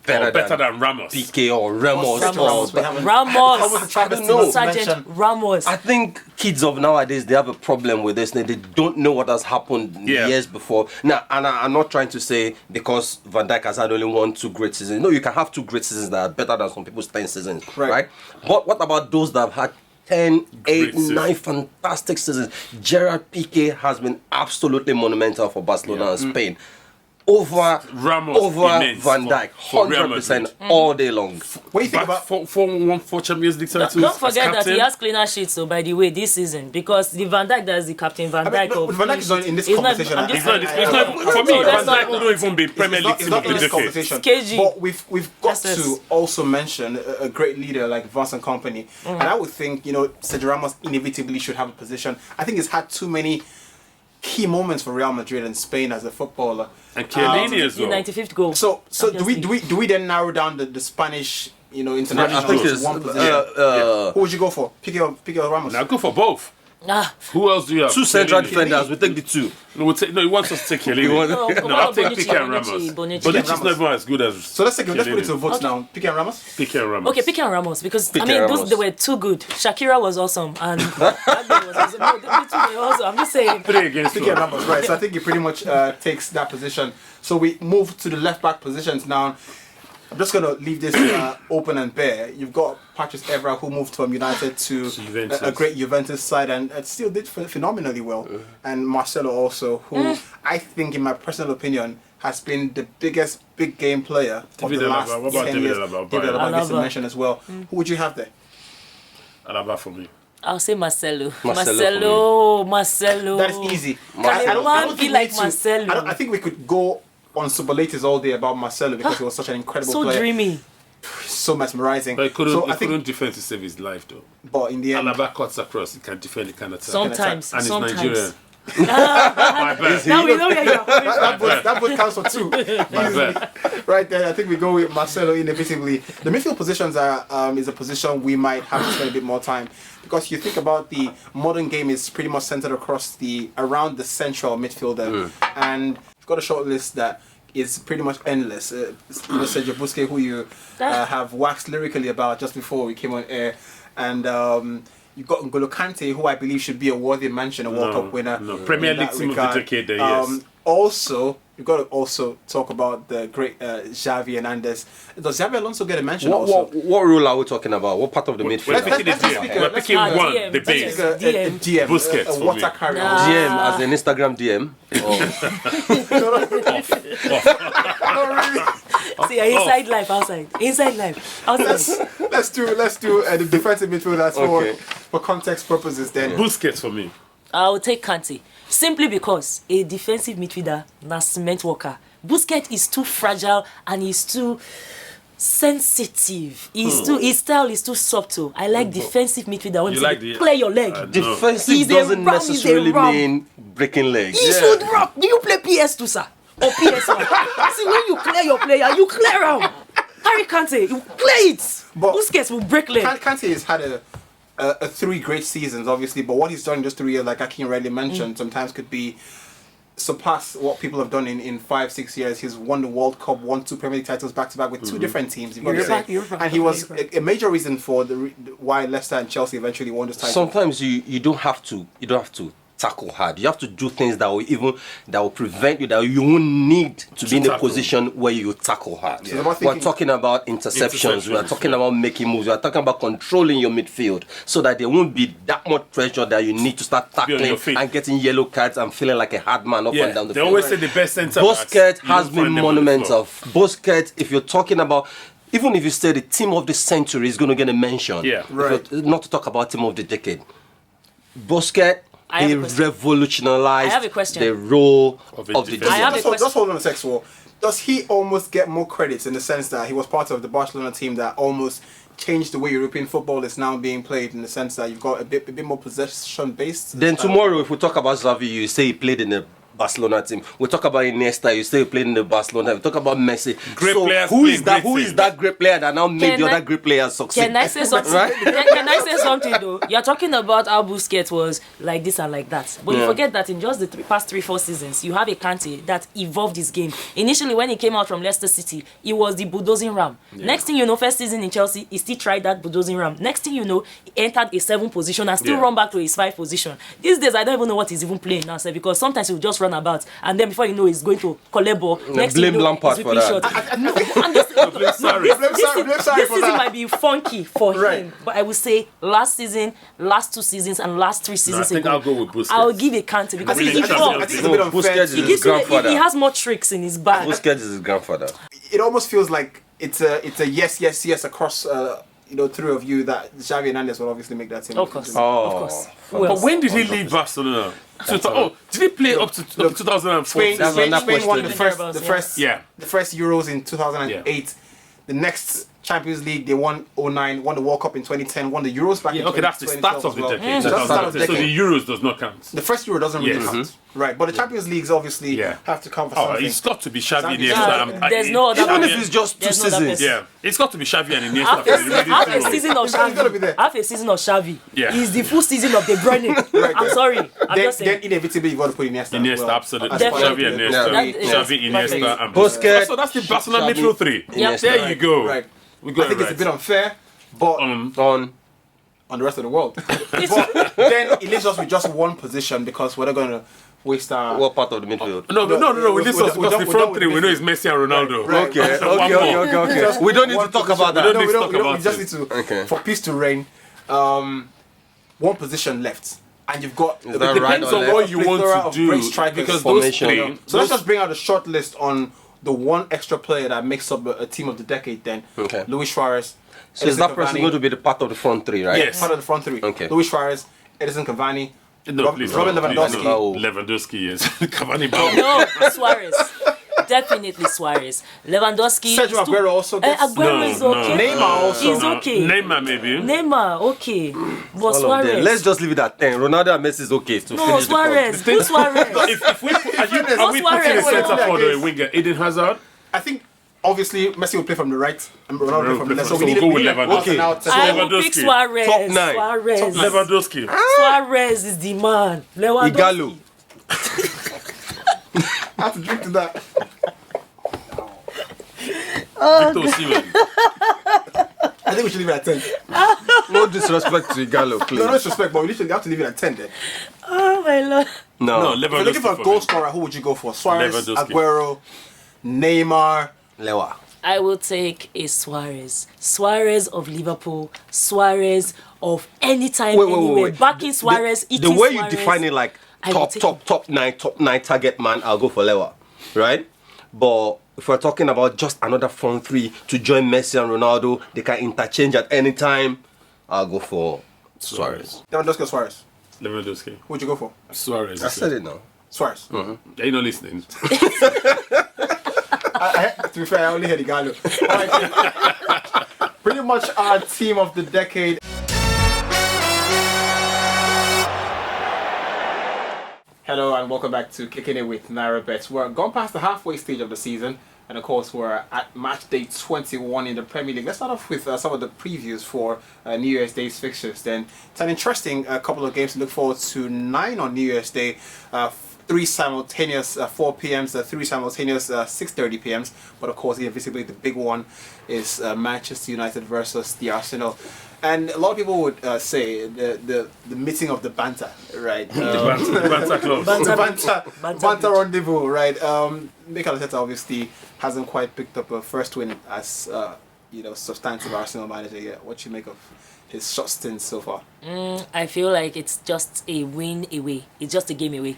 Speaker 4: better,
Speaker 2: Better than Ramos.
Speaker 4: Piqué or Ramos.
Speaker 1: Ramos, we haven't-
Speaker 3: Ramos.
Speaker 1: I
Speaker 4: don't know.
Speaker 3: Sergeant Ramos.
Speaker 4: I think kids of nowadays, they have a problem with this. They don't know what has happened years before. Now, and I'm not trying to say because Van Dijk has had only 1-2 great seasons. No, you can have 2 great seasons that are better than some people's 10 seasons, right? But what about those that have had 10, 8, 9 fantastic seasons? Gerard Piqué has been absolutely monumental for Barcelona and Spain. Over
Speaker 2: Ramos, immense
Speaker 4: Van Dijk,
Speaker 2: for Real
Speaker 4: 100% all day long.
Speaker 1: What do you think
Speaker 2: Back
Speaker 1: about?
Speaker 2: four Champions League titles.
Speaker 3: Don't forget
Speaker 2: as
Speaker 3: that he
Speaker 2: captain.
Speaker 3: has cleaner sheets, so by the way, this season, because the Van Dijk that is the captain, Van
Speaker 1: I mean,
Speaker 3: Dijk
Speaker 1: no,
Speaker 3: of
Speaker 1: Van Dijk is not in this
Speaker 3: He's not-
Speaker 1: conversation.
Speaker 3: I'm just
Speaker 2: It's not,
Speaker 3: saying,
Speaker 2: it's not, for me, Van Dijk wouldn't even be Premier League
Speaker 1: It's
Speaker 2: team
Speaker 1: not
Speaker 2: of
Speaker 1: in
Speaker 2: the
Speaker 1: this
Speaker 2: decade.
Speaker 1: conversation.
Speaker 3: KG.
Speaker 1: But we've got
Speaker 3: SS.
Speaker 1: to also mention a great leader like Vincent Kompany, and I would think Sergio Ramos inevitably should have a position. I think he's had too many key moments for Real Madrid and Spain as a footballer.
Speaker 2: And Chiellini as
Speaker 3: the
Speaker 2: well.
Speaker 3: 95th goal.
Speaker 1: So
Speaker 3: Champions
Speaker 1: do we then narrow down the Spanish international
Speaker 4: I think
Speaker 1: to
Speaker 4: it's
Speaker 1: one position? Who would you go for? Piqué or Ramos?
Speaker 2: Now go for both.
Speaker 3: Ah,
Speaker 2: Who else do you have?
Speaker 4: 2 central
Speaker 2: Chiellini.
Speaker 4: defenders, we take the 2.
Speaker 2: No, he wants us to take Chiellini.
Speaker 3: no,
Speaker 2: No, I'll take
Speaker 3: Bonucci,
Speaker 2: Piqué and
Speaker 3: Bonucci,
Speaker 2: Ramos.
Speaker 3: Bonucci.
Speaker 2: Bonucci is
Speaker 1: Ramos.
Speaker 2: not even as good as
Speaker 1: So let's put it to
Speaker 2: Chiellini.
Speaker 1: votes now. Piqué and Ramos.
Speaker 2: Piqué and Ramos.
Speaker 3: Okay, Piqué and Ramos, because
Speaker 4: Piqué
Speaker 3: I mean,
Speaker 4: and
Speaker 3: those
Speaker 4: Ramos.
Speaker 3: they were too good. Shakira was awesome, and that guy was awesome. No, the two were awesome. I'm just saying.
Speaker 2: 3 against
Speaker 1: Piqué
Speaker 2: 1.
Speaker 1: and Ramos, right? So I think he pretty much takes that position. So we move to the left back positions now. I'm just going to leave this open and bare. You've got Patrice Evra, who moved from United to
Speaker 2: Juventus.
Speaker 1: a great Juventus side and still did phenomenally well. And Marcelo also, who I think, in my personal opinion, has been the biggest big game player of
Speaker 2: David
Speaker 1: the
Speaker 2: Alaba.
Speaker 1: last
Speaker 2: What about
Speaker 1: 10
Speaker 2: David
Speaker 1: years.
Speaker 2: Alaba?
Speaker 1: David Alaba gets a
Speaker 3: Alaba.
Speaker 1: mention as well. Who would you have there?
Speaker 2: Alaba for me.
Speaker 3: I'll say Marcelo.
Speaker 4: Marcelo
Speaker 3: Marcelo.
Speaker 1: That is easy.
Speaker 3: Can a man be
Speaker 1: think we
Speaker 3: like
Speaker 1: need to-
Speaker 3: Marcelo?
Speaker 1: I think we could go on superlatives all day about Marcelo because he was such an incredible
Speaker 3: So
Speaker 1: player.
Speaker 3: dreamy.
Speaker 1: So mesmerizing.
Speaker 2: But he couldn't,
Speaker 1: so
Speaker 2: he
Speaker 1: I think,
Speaker 2: couldn't defend to save his life though.
Speaker 1: but in the end,
Speaker 2: Alaba cuts across, he can defend, he can attack.
Speaker 3: Sometimes.
Speaker 2: And he's
Speaker 3: sometimes.
Speaker 2: Nigerian. My bad.
Speaker 3: Now we know where you're coming from.
Speaker 1: that would counts for 2.
Speaker 2: My bad.
Speaker 1: Right there, I think we go with Marcelo inevitably. The midfield positions are is a position we might have to spend a bit more time because you think about the modern game is pretty much centered around the central midfielder, and you've got a short list that is pretty much endless. Sergio Busquets, who you have waxed lyrically about just before we came on air, and you've got N'Golo Kante, who I believe should be a worthy mention, a World Cup winner.
Speaker 2: No, Premier
Speaker 1: in
Speaker 2: League
Speaker 1: that
Speaker 2: team of the
Speaker 1: regard.
Speaker 2: decade there, yes.
Speaker 1: Also, you've got to also talk about the great Xavi Hernandez. Does Xavi Alonso get a mention also?
Speaker 4: What rule are we talking about? What part of the
Speaker 2: We're
Speaker 4: midfield?
Speaker 2: picking the
Speaker 1: let's
Speaker 2: DM.
Speaker 1: pick
Speaker 2: We're picking
Speaker 3: Ah,
Speaker 2: one,
Speaker 3: DM,
Speaker 2: the
Speaker 3: DM.
Speaker 2: base.
Speaker 1: A DM,
Speaker 2: Busquets
Speaker 1: a
Speaker 2: for
Speaker 1: water
Speaker 2: me.
Speaker 1: carrier.
Speaker 3: Nah.
Speaker 4: DM as an Instagram DM.
Speaker 3: See, inside life, outside. Inside life, outside.
Speaker 1: Let's do the defensive midfielders
Speaker 4: Okay.
Speaker 1: for context purposes then.
Speaker 2: Busquets for me.
Speaker 3: I'll take Kante. Simply because a defensive midfielder, na cement worker. Busquets is too fragile and he's too sensitive. His style is too subtle. I like defensive midfielder when
Speaker 2: You
Speaker 3: they
Speaker 2: like the-
Speaker 3: clear your leg.
Speaker 2: No.
Speaker 4: Defensive
Speaker 3: He's a
Speaker 4: doesn't
Speaker 3: ram, he's a
Speaker 4: necessarily
Speaker 3: ram.
Speaker 4: mean breaking legs.
Speaker 3: He should rock. Do you play PS2, sir? Or PS1? See, when you clear your player, you clear him. Harry Kante, you play it.
Speaker 1: But-
Speaker 3: Busquets will break leg.
Speaker 1: Kante has had a 3 great seasons, obviously, but what he's done in just 3 years, like Akin rightly mentioned, sometimes could be surpass what people have done in 5-6 years. He's won the World Cup, won 2 Premier League titles back to back with 2 different teams. You've got to say. And he was a major reason for why Leicester and Chelsea eventually won this title.
Speaker 4: Sometimes you don't have to tackle hard. You have to do things that will prevent you, that you won't need to be in a
Speaker 2: tackle.
Speaker 4: position where you tackle hard.
Speaker 1: So about
Speaker 4: We're
Speaker 1: thinking-
Speaker 4: talking about interceptions. We are talking about making moves. We are talking about controlling your midfield so that there won't be that much pressure that you need to start
Speaker 2: Be on
Speaker 4: tackling
Speaker 2: your feet.
Speaker 4: and getting yellow cards and feeling like a hard man up
Speaker 2: Yeah,
Speaker 4: and down the
Speaker 2: they
Speaker 4: field.
Speaker 2: always say the best centre
Speaker 4: Busquets
Speaker 2: backs, you
Speaker 4: has
Speaker 2: don't
Speaker 4: been
Speaker 2: find them on the
Speaker 4: monumental.
Speaker 2: floor.
Speaker 4: Busquets, if you're talking about, even if you say the team of the century is going to get a mention,
Speaker 2: Yeah.
Speaker 1: Right.
Speaker 4: not to talk about team of the decade. Busquets,
Speaker 3: I have
Speaker 4: he
Speaker 3: a question.
Speaker 4: revolutionized
Speaker 3: I have a question.
Speaker 4: the role
Speaker 2: Of
Speaker 4: of,
Speaker 2: a
Speaker 4: the
Speaker 2: defense.
Speaker 3: I have
Speaker 4: defense.
Speaker 3: a question.
Speaker 1: Just hold on a sec, Swole. Does he almost get more credits in the sense that he was part of the Barcelona team that almost changed the way European football is now being played, in the sense that you've got a bit more possession based?
Speaker 4: Then tomorrow, if we talk about Xavi, you say he played in the Barcelona team. We talk about Iniesta, you say he played in the Barcelona. We talk about Messi.
Speaker 2: Great
Speaker 4: so
Speaker 2: players
Speaker 4: who is
Speaker 2: play
Speaker 4: that?
Speaker 2: great
Speaker 4: Who is
Speaker 2: things.
Speaker 4: that great player that now made
Speaker 3: Can
Speaker 4: the
Speaker 3: I-
Speaker 4: other great players succeed?
Speaker 3: Can I say something?
Speaker 4: Right?
Speaker 3: Can I say something though? You're talking about how Busquets was like this and like that, but you
Speaker 4: Yeah.
Speaker 3: forget that in just the past 3-4 seasons, you have a Kante that evolved his game. Initially, when he came out from Leicester City, he was the bulldozing ram. Next thing you know, first season in Chelsea, he still tried that bulldozing ram. Next thing you know, he entered a 7 position and still
Speaker 2: Yeah.
Speaker 3: run back to his 5 position. These days, I don't even know what he's even playing now, sir, because sometimes he'll just run about and then before you know, he's going to collect ball. Next thing
Speaker 4: blame
Speaker 3: you know,
Speaker 4: Lampard
Speaker 3: he's
Speaker 4: for
Speaker 3: whipping
Speaker 4: that.
Speaker 3: shots. No, I'm just
Speaker 2: Blame Sarri.
Speaker 1: Blame Sarri
Speaker 3: this
Speaker 1: for
Speaker 3: season
Speaker 1: that.
Speaker 3: might be funky for
Speaker 1: Right.
Speaker 3: him, but I would say last season, last 2 seasons, and last 3 seasons
Speaker 2: I think
Speaker 3: ago,
Speaker 2: I'll go with Busquets.
Speaker 3: I'll give a Kante because
Speaker 2: I think
Speaker 3: he
Speaker 2: it's
Speaker 3: evolved.
Speaker 1: I think it's a bit unfair.
Speaker 4: Busquets
Speaker 3: He
Speaker 4: is
Speaker 3: gives
Speaker 4: his
Speaker 3: you,
Speaker 4: grandfather.
Speaker 3: he has more tricks in his bag.
Speaker 4: Busquets is his grandfather.
Speaker 1: It almost feels like it's a yes across three of you that Xavi Hernandez will obviously make that team.
Speaker 3: Of course,
Speaker 4: Oh.
Speaker 3: of course. Who
Speaker 2: But
Speaker 3: else?
Speaker 2: when did he leave Barcelona? Did he play up to 2014?
Speaker 1: Spain
Speaker 4: That's another
Speaker 1: won the
Speaker 4: question.
Speaker 1: first
Speaker 2: Yeah.
Speaker 1: the first Euros in 2008. The next Champions League they won 2009, won the World Cup in 2010, won the Euros back in
Speaker 2: Okay, that's the
Speaker 1: 2012
Speaker 2: start of the
Speaker 1: as well.
Speaker 2: decade.
Speaker 1: So that's the start of the
Speaker 2: So
Speaker 1: decade.
Speaker 2: the Euros does not count.
Speaker 1: The first Euro doesn't really
Speaker 2: Yes.
Speaker 1: count, right? But the Champions Leagues obviously
Speaker 2: Yeah.
Speaker 1: have to count for
Speaker 2: Oh,
Speaker 1: something.
Speaker 2: it's got to be Xavi,
Speaker 1: Xavi,
Speaker 2: Iniesta.
Speaker 1: yeah.
Speaker 3: There's no other
Speaker 4: Even
Speaker 3: person.
Speaker 4: if it's just 2
Speaker 3: There's no other
Speaker 4: seasons.
Speaker 3: person.
Speaker 2: Yeah, it's got to be Xavi and Iniesta.
Speaker 3: Half
Speaker 2: for the remaining
Speaker 3: a
Speaker 2: two.
Speaker 3: season of
Speaker 1: It's gotta be
Speaker 3: Xavi.
Speaker 1: there.
Speaker 3: Half a season of Xavi.
Speaker 2: Yeah.
Speaker 3: Is the full season of De Bruyne. I'm sorry. I'm
Speaker 1: then,
Speaker 3: just saying.
Speaker 1: then inevitably you got to put Iniesta. as
Speaker 2: Iniesta,
Speaker 1: well.
Speaker 2: absolutely.
Speaker 1: As part of
Speaker 2: Xavi and
Speaker 1: the-
Speaker 2: Iniesta.
Speaker 3: Yeah.
Speaker 2: Xavi, Iniesta, and
Speaker 4: Busquets,
Speaker 2: So that's the Barcelona
Speaker 4: Xavi,
Speaker 2: midfield three.
Speaker 3: Yeah.
Speaker 2: There you go.
Speaker 1: Right.
Speaker 2: We got
Speaker 1: I think
Speaker 2: it
Speaker 1: it's a
Speaker 2: right.
Speaker 1: bit unfair, but
Speaker 4: On
Speaker 1: on the rest of the world. But then it leaves us with just one position because we're not going to waste our.
Speaker 4: what part of the midfield?
Speaker 2: No.
Speaker 1: we-
Speaker 2: This
Speaker 1: we-
Speaker 2: was
Speaker 1: we
Speaker 2: because
Speaker 1: don't-
Speaker 2: the
Speaker 1: we
Speaker 2: front
Speaker 1: don't
Speaker 2: three we
Speaker 1: with
Speaker 2: know is Messi and Ronaldo.
Speaker 1: Right.
Speaker 4: Okay,
Speaker 2: So one more.
Speaker 1: Just
Speaker 4: We don't need to
Speaker 1: one
Speaker 4: talk
Speaker 1: position.
Speaker 4: about that.
Speaker 2: We don't need to
Speaker 1: we
Speaker 2: talk
Speaker 1: we
Speaker 2: about
Speaker 1: we just
Speaker 2: it.
Speaker 1: need to,
Speaker 4: Okay.
Speaker 1: for peace to reign, one position left. And you've got
Speaker 4: Is that right
Speaker 2: Depends
Speaker 4: or
Speaker 2: on
Speaker 4: left?
Speaker 2: what you want
Speaker 1: plethora
Speaker 2: to
Speaker 1: of
Speaker 2: do
Speaker 1: great strikers.
Speaker 2: because
Speaker 4: Formation.
Speaker 2: those three.
Speaker 1: So let's just bring out a short list on the one extra player that makes up a team of the decade then.
Speaker 4: Okay.
Speaker 1: Luis Suarez.
Speaker 4: So is
Speaker 1: Edison
Speaker 4: that person
Speaker 1: Cavani,
Speaker 4: going to be the part of the front three, right?
Speaker 2: Yes.
Speaker 1: part of the front three?
Speaker 4: Okay.
Speaker 1: Luis Suarez, Edison Cavani,
Speaker 2: No, please.
Speaker 1: Robert
Speaker 2: no,
Speaker 1: Lewandowski.
Speaker 2: please,
Speaker 4: No.
Speaker 2: Lewandowski, yes. Cavani, Bauer.
Speaker 3: No, Suarez. Definitely Suarez. Lewandowski.
Speaker 1: Sergio Aguero also gets.
Speaker 3: Aguero
Speaker 2: No,
Speaker 3: is
Speaker 2: no.
Speaker 3: okay.
Speaker 1: Neymar also.
Speaker 3: He's okay.
Speaker 2: Neymar, maybe.
Speaker 3: Neymar, okay. But
Speaker 4: All of them.
Speaker 3: Suarez.
Speaker 4: Let's just leave it at 10. Ronaldo and Messi is okay to
Speaker 3: No,
Speaker 4: finish
Speaker 3: Suarez.
Speaker 4: the
Speaker 3: Put Suarez.
Speaker 2: If we put, are we putting a
Speaker 3: Suarez.
Speaker 2: centre forward or a
Speaker 1: Yes.
Speaker 2: winger? Eden Hazard?
Speaker 1: I think obviously Messi will play from the right and Ronaldo will play from the left. So
Speaker 2: So
Speaker 1: we need
Speaker 2: we'll go
Speaker 1: we
Speaker 2: with
Speaker 1: need an
Speaker 2: Lewandowski.
Speaker 1: out and out
Speaker 2: So
Speaker 3: I
Speaker 1: center.
Speaker 3: will pick
Speaker 2: Lewandowski.
Speaker 3: Suarez.
Speaker 4: Top nine.
Speaker 3: Suarez.
Speaker 2: Lewandowski.
Speaker 3: Suarez is the man. Lewandowski.
Speaker 4: Igalo.
Speaker 1: I have to drink to that.
Speaker 2: Victor Osimhen.
Speaker 1: I think we should leave it at 10.
Speaker 4: No disrespect to Igalo, please.
Speaker 1: No disrespect, but we literally have to leave it at 10 then.
Speaker 3: Oh my lord.
Speaker 2: No,
Speaker 4: No.
Speaker 1: If you're
Speaker 2: Lewandowski.
Speaker 1: looking for a
Speaker 2: for
Speaker 1: goal
Speaker 2: me.
Speaker 1: scorer, who would you go for? Suarez,
Speaker 2: Lewandowski.
Speaker 1: Aguero, Neymar.
Speaker 4: Lewa.
Speaker 3: I will take a Suarez. Suarez of Liverpool. Suarez of any time, anywhere. Backing Suarez,
Speaker 4: The
Speaker 3: eating
Speaker 4: way you
Speaker 3: Suarez.
Speaker 4: define it like
Speaker 3: I will
Speaker 4: top
Speaker 3: take
Speaker 4: nine target man, I'll go for Lewa. Right? But if we're talking about just another front three to join Messi and Ronaldo, they can interchange at any time, I'll go for Suarez.
Speaker 1: Lewandowski or Suarez?
Speaker 2: Lewandowski.
Speaker 1: Who would you go for?
Speaker 2: Suarez.
Speaker 4: I said it now.
Speaker 1: Suarez.
Speaker 2: Are you not listening?
Speaker 1: To be fair, I only heard Igalo. Alright. Pretty much our team of the decade. Hello and welcome back to Kicking It with Nairabet. We're gone past the halfway stage of the season, and of course we're at match day 21 in the Premier League. Let's start off with some of the previews for New Year's Day's fixtures. Then it's an interesting couple of games to look forward to. 9 on New Year's Day. 3 simultaneous 4 p.m.s, 3 simultaneous 6:30 p.m.s. But of course, visibly the big one is Manchester United versus the Arsenal. And a lot of people would say the meeting of the banter, right?
Speaker 2: The Banter Club.
Speaker 1: The banter rendezvous, right? Mikel Arteta obviously hasn't quite picked up a first win as substantive Arsenal manager yet. What you make of his short stint so far?
Speaker 3: I feel like it's just a win away. It's just a game away.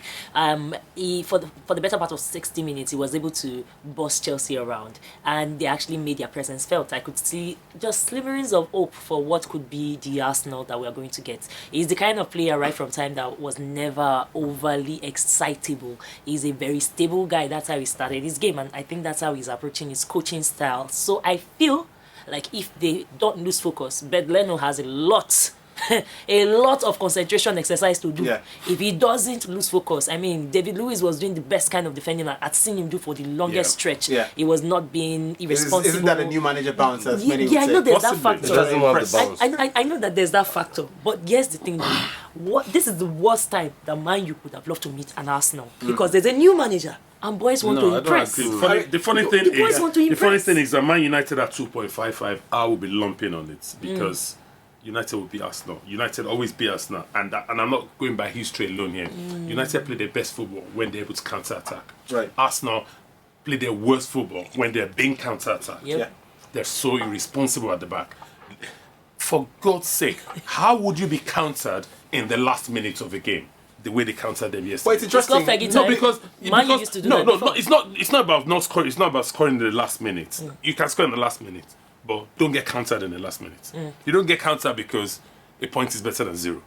Speaker 3: For the better part of 60 minutes, he was able to boss Chelsea around, and they actually made their presence felt. I could see just sliverings of hope for what could be the Arsenal that we are going to get. He's the kind of player right from time that was never overly excitable. He's a very stable guy. That's how he started his game, and I think that's how he's approaching his coaching style. So I feel like if they don't lose focus, Bedleno has a lot of concentration exercise to do.
Speaker 1: Yeah.
Speaker 3: If he doesn't lose focus, I mean, David Luiz was doing the best kind of defending I'd seen him do for the longest stretch.
Speaker 1: Yeah.
Speaker 3: He was not being irresponsible.
Speaker 1: Isn't that a new manager bounce, as many would
Speaker 3: I
Speaker 1: say?
Speaker 3: know there's that
Speaker 2: Possibly.
Speaker 3: factor.
Speaker 4: It doesn't have the bounce.
Speaker 3: I know that there's that factor, but here's the thing: this is the worst time that Man U would have loved to meet an Arsenal because there's a new manager and boys want to
Speaker 2: I don't
Speaker 3: impress.
Speaker 2: agree. The funny thing
Speaker 3: The boys want to
Speaker 2: the funny
Speaker 3: impress.
Speaker 2: thing is that Man United at 2.55, I will be lumping on it because United will beat Arsenal. United always beat Arsenal, and I'm not going by history alone here. United play their best football when they're able to counter-attack.
Speaker 1: Right.
Speaker 2: Arsenal play their worst football when they're being counter-attacked.
Speaker 3: Yep.
Speaker 1: Yeah.
Speaker 2: They're so irresponsible at the back. For God's sake, how would you be countered in the last minute of a game? The way they countered them yesterday.
Speaker 1: But it's interesting.
Speaker 3: It's not Fergie
Speaker 2: No,
Speaker 3: time.
Speaker 2: because
Speaker 3: Man U used to do that
Speaker 2: no,
Speaker 3: before.
Speaker 2: it's not about not scoring. It's not about scoring in the last minute. You can score in the last minute, but don't get countered in the last minute. You don't get countered because a point is better than 0.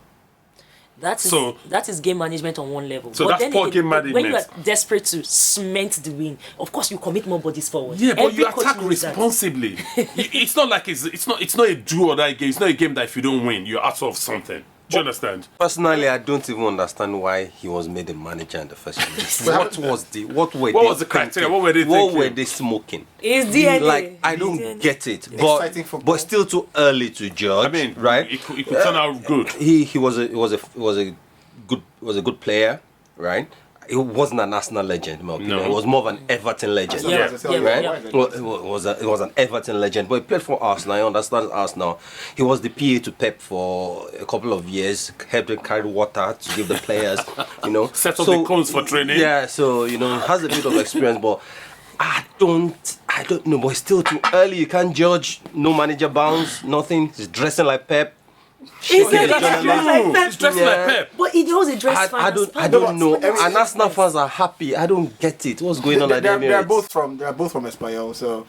Speaker 3: That is game management on one level.
Speaker 2: So
Speaker 3: But
Speaker 2: that's
Speaker 3: then
Speaker 2: poor
Speaker 3: again,
Speaker 2: game
Speaker 3: when you
Speaker 2: management.
Speaker 3: are desperate to cement the win, of course you commit more bodies forward.
Speaker 2: Yeah, but
Speaker 3: Every
Speaker 2: you
Speaker 3: coach
Speaker 2: attack
Speaker 3: knows that.
Speaker 2: responsibly. It's not like it's not a do or die game. It's not a game that if you don't win, you're out of something. Do you understand?
Speaker 4: Personally, I don't even understand why he was made a manager in the first place. what was the
Speaker 2: criteria? What were they
Speaker 4: What
Speaker 2: thinking?
Speaker 4: were they smoking?
Speaker 3: It's DNA.
Speaker 4: Like I
Speaker 3: It's
Speaker 4: don't
Speaker 3: DNA.
Speaker 4: get it,
Speaker 1: Exciting football.
Speaker 4: but still too early to judge.
Speaker 2: I mean,
Speaker 4: right?
Speaker 2: It could turn out good.
Speaker 4: He was a good player, right? He wasn't an Arsenal legend, in my opinion.
Speaker 2: No.
Speaker 4: He was more of an Everton legend.
Speaker 1: Yeah.
Speaker 4: Right?
Speaker 3: Yeah.
Speaker 4: Well, it was an Everton legend, but he played for Arsenal. I understand Arsenal. He was the PA to Pep for a couple of years, helped him carry water to give the players,
Speaker 2: Set up the cones for training.
Speaker 4: Yeah, so has a bit of experience, but I don't know. But it's still too early. You can't judge. No manager bounce, nothing. He's dressing like Pep.
Speaker 3: He
Speaker 4: Okay,
Speaker 3: said it's
Speaker 4: journalist.
Speaker 3: just like Pep.
Speaker 2: He's dressing
Speaker 4: Yeah.
Speaker 2: like Pep.
Speaker 3: But he knows a dress
Speaker 4: I don't know. And Arsenal fans are happy. I don't get it. What's going on at the
Speaker 1: They're
Speaker 4: Emirates?
Speaker 1: both from Espanyol, so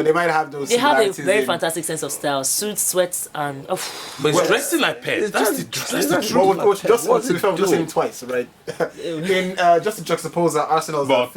Speaker 1: they might have those.
Speaker 3: They have a
Speaker 1: similarities
Speaker 3: very
Speaker 1: in-
Speaker 3: fantastic sense of style. Suits, sweats, and
Speaker 2: But he's dressing like Pep. That's the truth.
Speaker 1: Well, coach, just
Speaker 4: What's
Speaker 1: to be fair,
Speaker 4: he
Speaker 1: we've just seen
Speaker 4: doing?
Speaker 1: him twice, right? In just to juxtapose that, Arsenal's
Speaker 2: But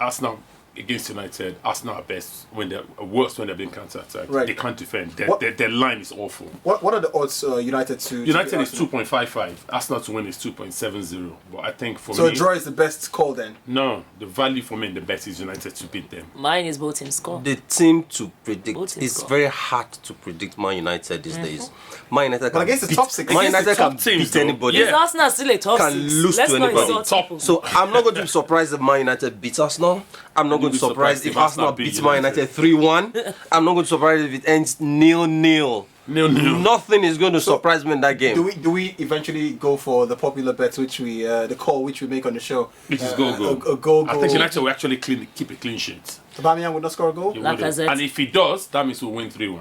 Speaker 2: Arsenal against United, Arsenal are best when they're worst when they're being counter-attacked.
Speaker 1: Right.
Speaker 2: They can't defend.
Speaker 1: What-
Speaker 2: Their line is awful.
Speaker 1: what are the odds United to
Speaker 2: United
Speaker 1: beat
Speaker 2: is
Speaker 1: Arsenal?
Speaker 2: 2.55. Arsenal to win is 2.70. But I think for
Speaker 1: So
Speaker 2: me,
Speaker 1: a draw is the best call then.
Speaker 2: no, the value for me in the bet is United to beat them.
Speaker 3: mine is both teams score.
Speaker 4: The team to predict.
Speaker 3: Both teams
Speaker 4: It's
Speaker 3: score.
Speaker 4: very hard to predict Man United these days. Man United can
Speaker 1: against the
Speaker 4: beat,
Speaker 1: top six-
Speaker 4: Man
Speaker 2: against the
Speaker 4: United
Speaker 2: top
Speaker 4: can
Speaker 2: teams,
Speaker 4: beat
Speaker 2: though.
Speaker 4: anybody.
Speaker 2: Yeah.
Speaker 3: Is Arsenal still a top
Speaker 4: Can
Speaker 3: six?
Speaker 4: lose
Speaker 3: Let's
Speaker 4: to
Speaker 3: not
Speaker 4: anybody.
Speaker 3: insult
Speaker 2: Top.
Speaker 3: people.
Speaker 4: So I'm not going to be surprised if Man United beats Arsenal. I'm not going to be surprised if Arsenal beats Man United 3-1. I'm not going to be surprised if it ends 0-0.
Speaker 2: 0-0.
Speaker 4: Nothing is going to surprise me in that game.
Speaker 1: Do we eventually go for the popular bets which we the call which we make on the show?
Speaker 2: Which is goal.
Speaker 1: A goal.
Speaker 2: I think United will actually keep a clean sheet.
Speaker 1: Aubameyang would not score a goal.
Speaker 2: He
Speaker 3: Like
Speaker 2: wouldn't.
Speaker 3: I said.
Speaker 2: And if he does, that means we'll win 3-1.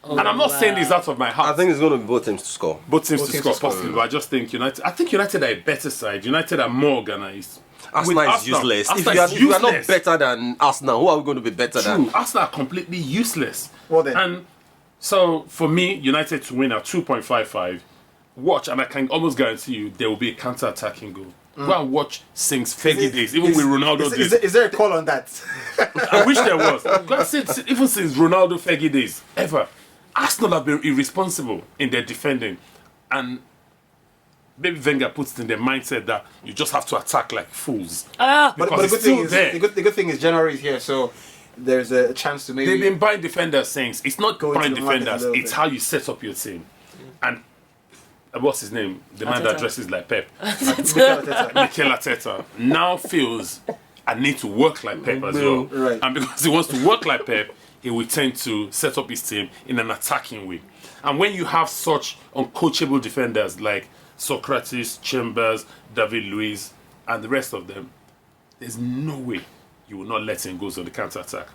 Speaker 2: And I'm not saying this out of my heart.
Speaker 4: I think it's going to be both teams to score.
Speaker 2: both teams
Speaker 1: Both
Speaker 2: to
Speaker 1: teams
Speaker 2: score
Speaker 1: to score.
Speaker 2: possibly, but I just think United. I think United are a better side. United are more organized.
Speaker 4: Arsenal
Speaker 2: With
Speaker 4: is useless.
Speaker 2: Arsenal is
Speaker 4: If you are not
Speaker 2: useless.
Speaker 4: better than Arsenal, who are we going to be better than?
Speaker 2: True. Arsenal are completely useless.
Speaker 1: Well then.
Speaker 2: And so for me, United to win at 2.55. Watch, and I can almost guarantee you there will be a counter-attacking goal. Go and watch since Fergie days, even with Ronaldo days.
Speaker 1: Is there a call on that?
Speaker 2: I wish there was. Go and see, even since Ronaldo Fergie days, ever. Arsenal have been irresponsible in their defending. And maybe Wenger puts it in their mindset that you just have to attack like fools.
Speaker 3: Ah,
Speaker 1: But
Speaker 2: Because
Speaker 1: the good
Speaker 2: it's
Speaker 1: thing
Speaker 2: still
Speaker 1: is
Speaker 2: there.
Speaker 1: the good thing is January is here, so there's a chance to maybe
Speaker 2: They've been buying defenders saying it's not
Speaker 1: Go into
Speaker 2: buying
Speaker 1: the market a
Speaker 2: defenders,
Speaker 1: little
Speaker 2: it's
Speaker 1: bit.
Speaker 2: how you set up your team. And what's his name? The man that
Speaker 3: Arteta.
Speaker 2: dresses like Pep.
Speaker 1: Mikel Arteta.
Speaker 2: Mikel Arteta now feels I need to work like Pep as well.
Speaker 1: Right.
Speaker 2: And because he wants to work like Pep, he will tend to set up his team in an attacking way. And when you have such uncoachable defenders like Socrates, Chambers, David Luiz, and the rest of them, there's no way you will not let him go on the counter attack.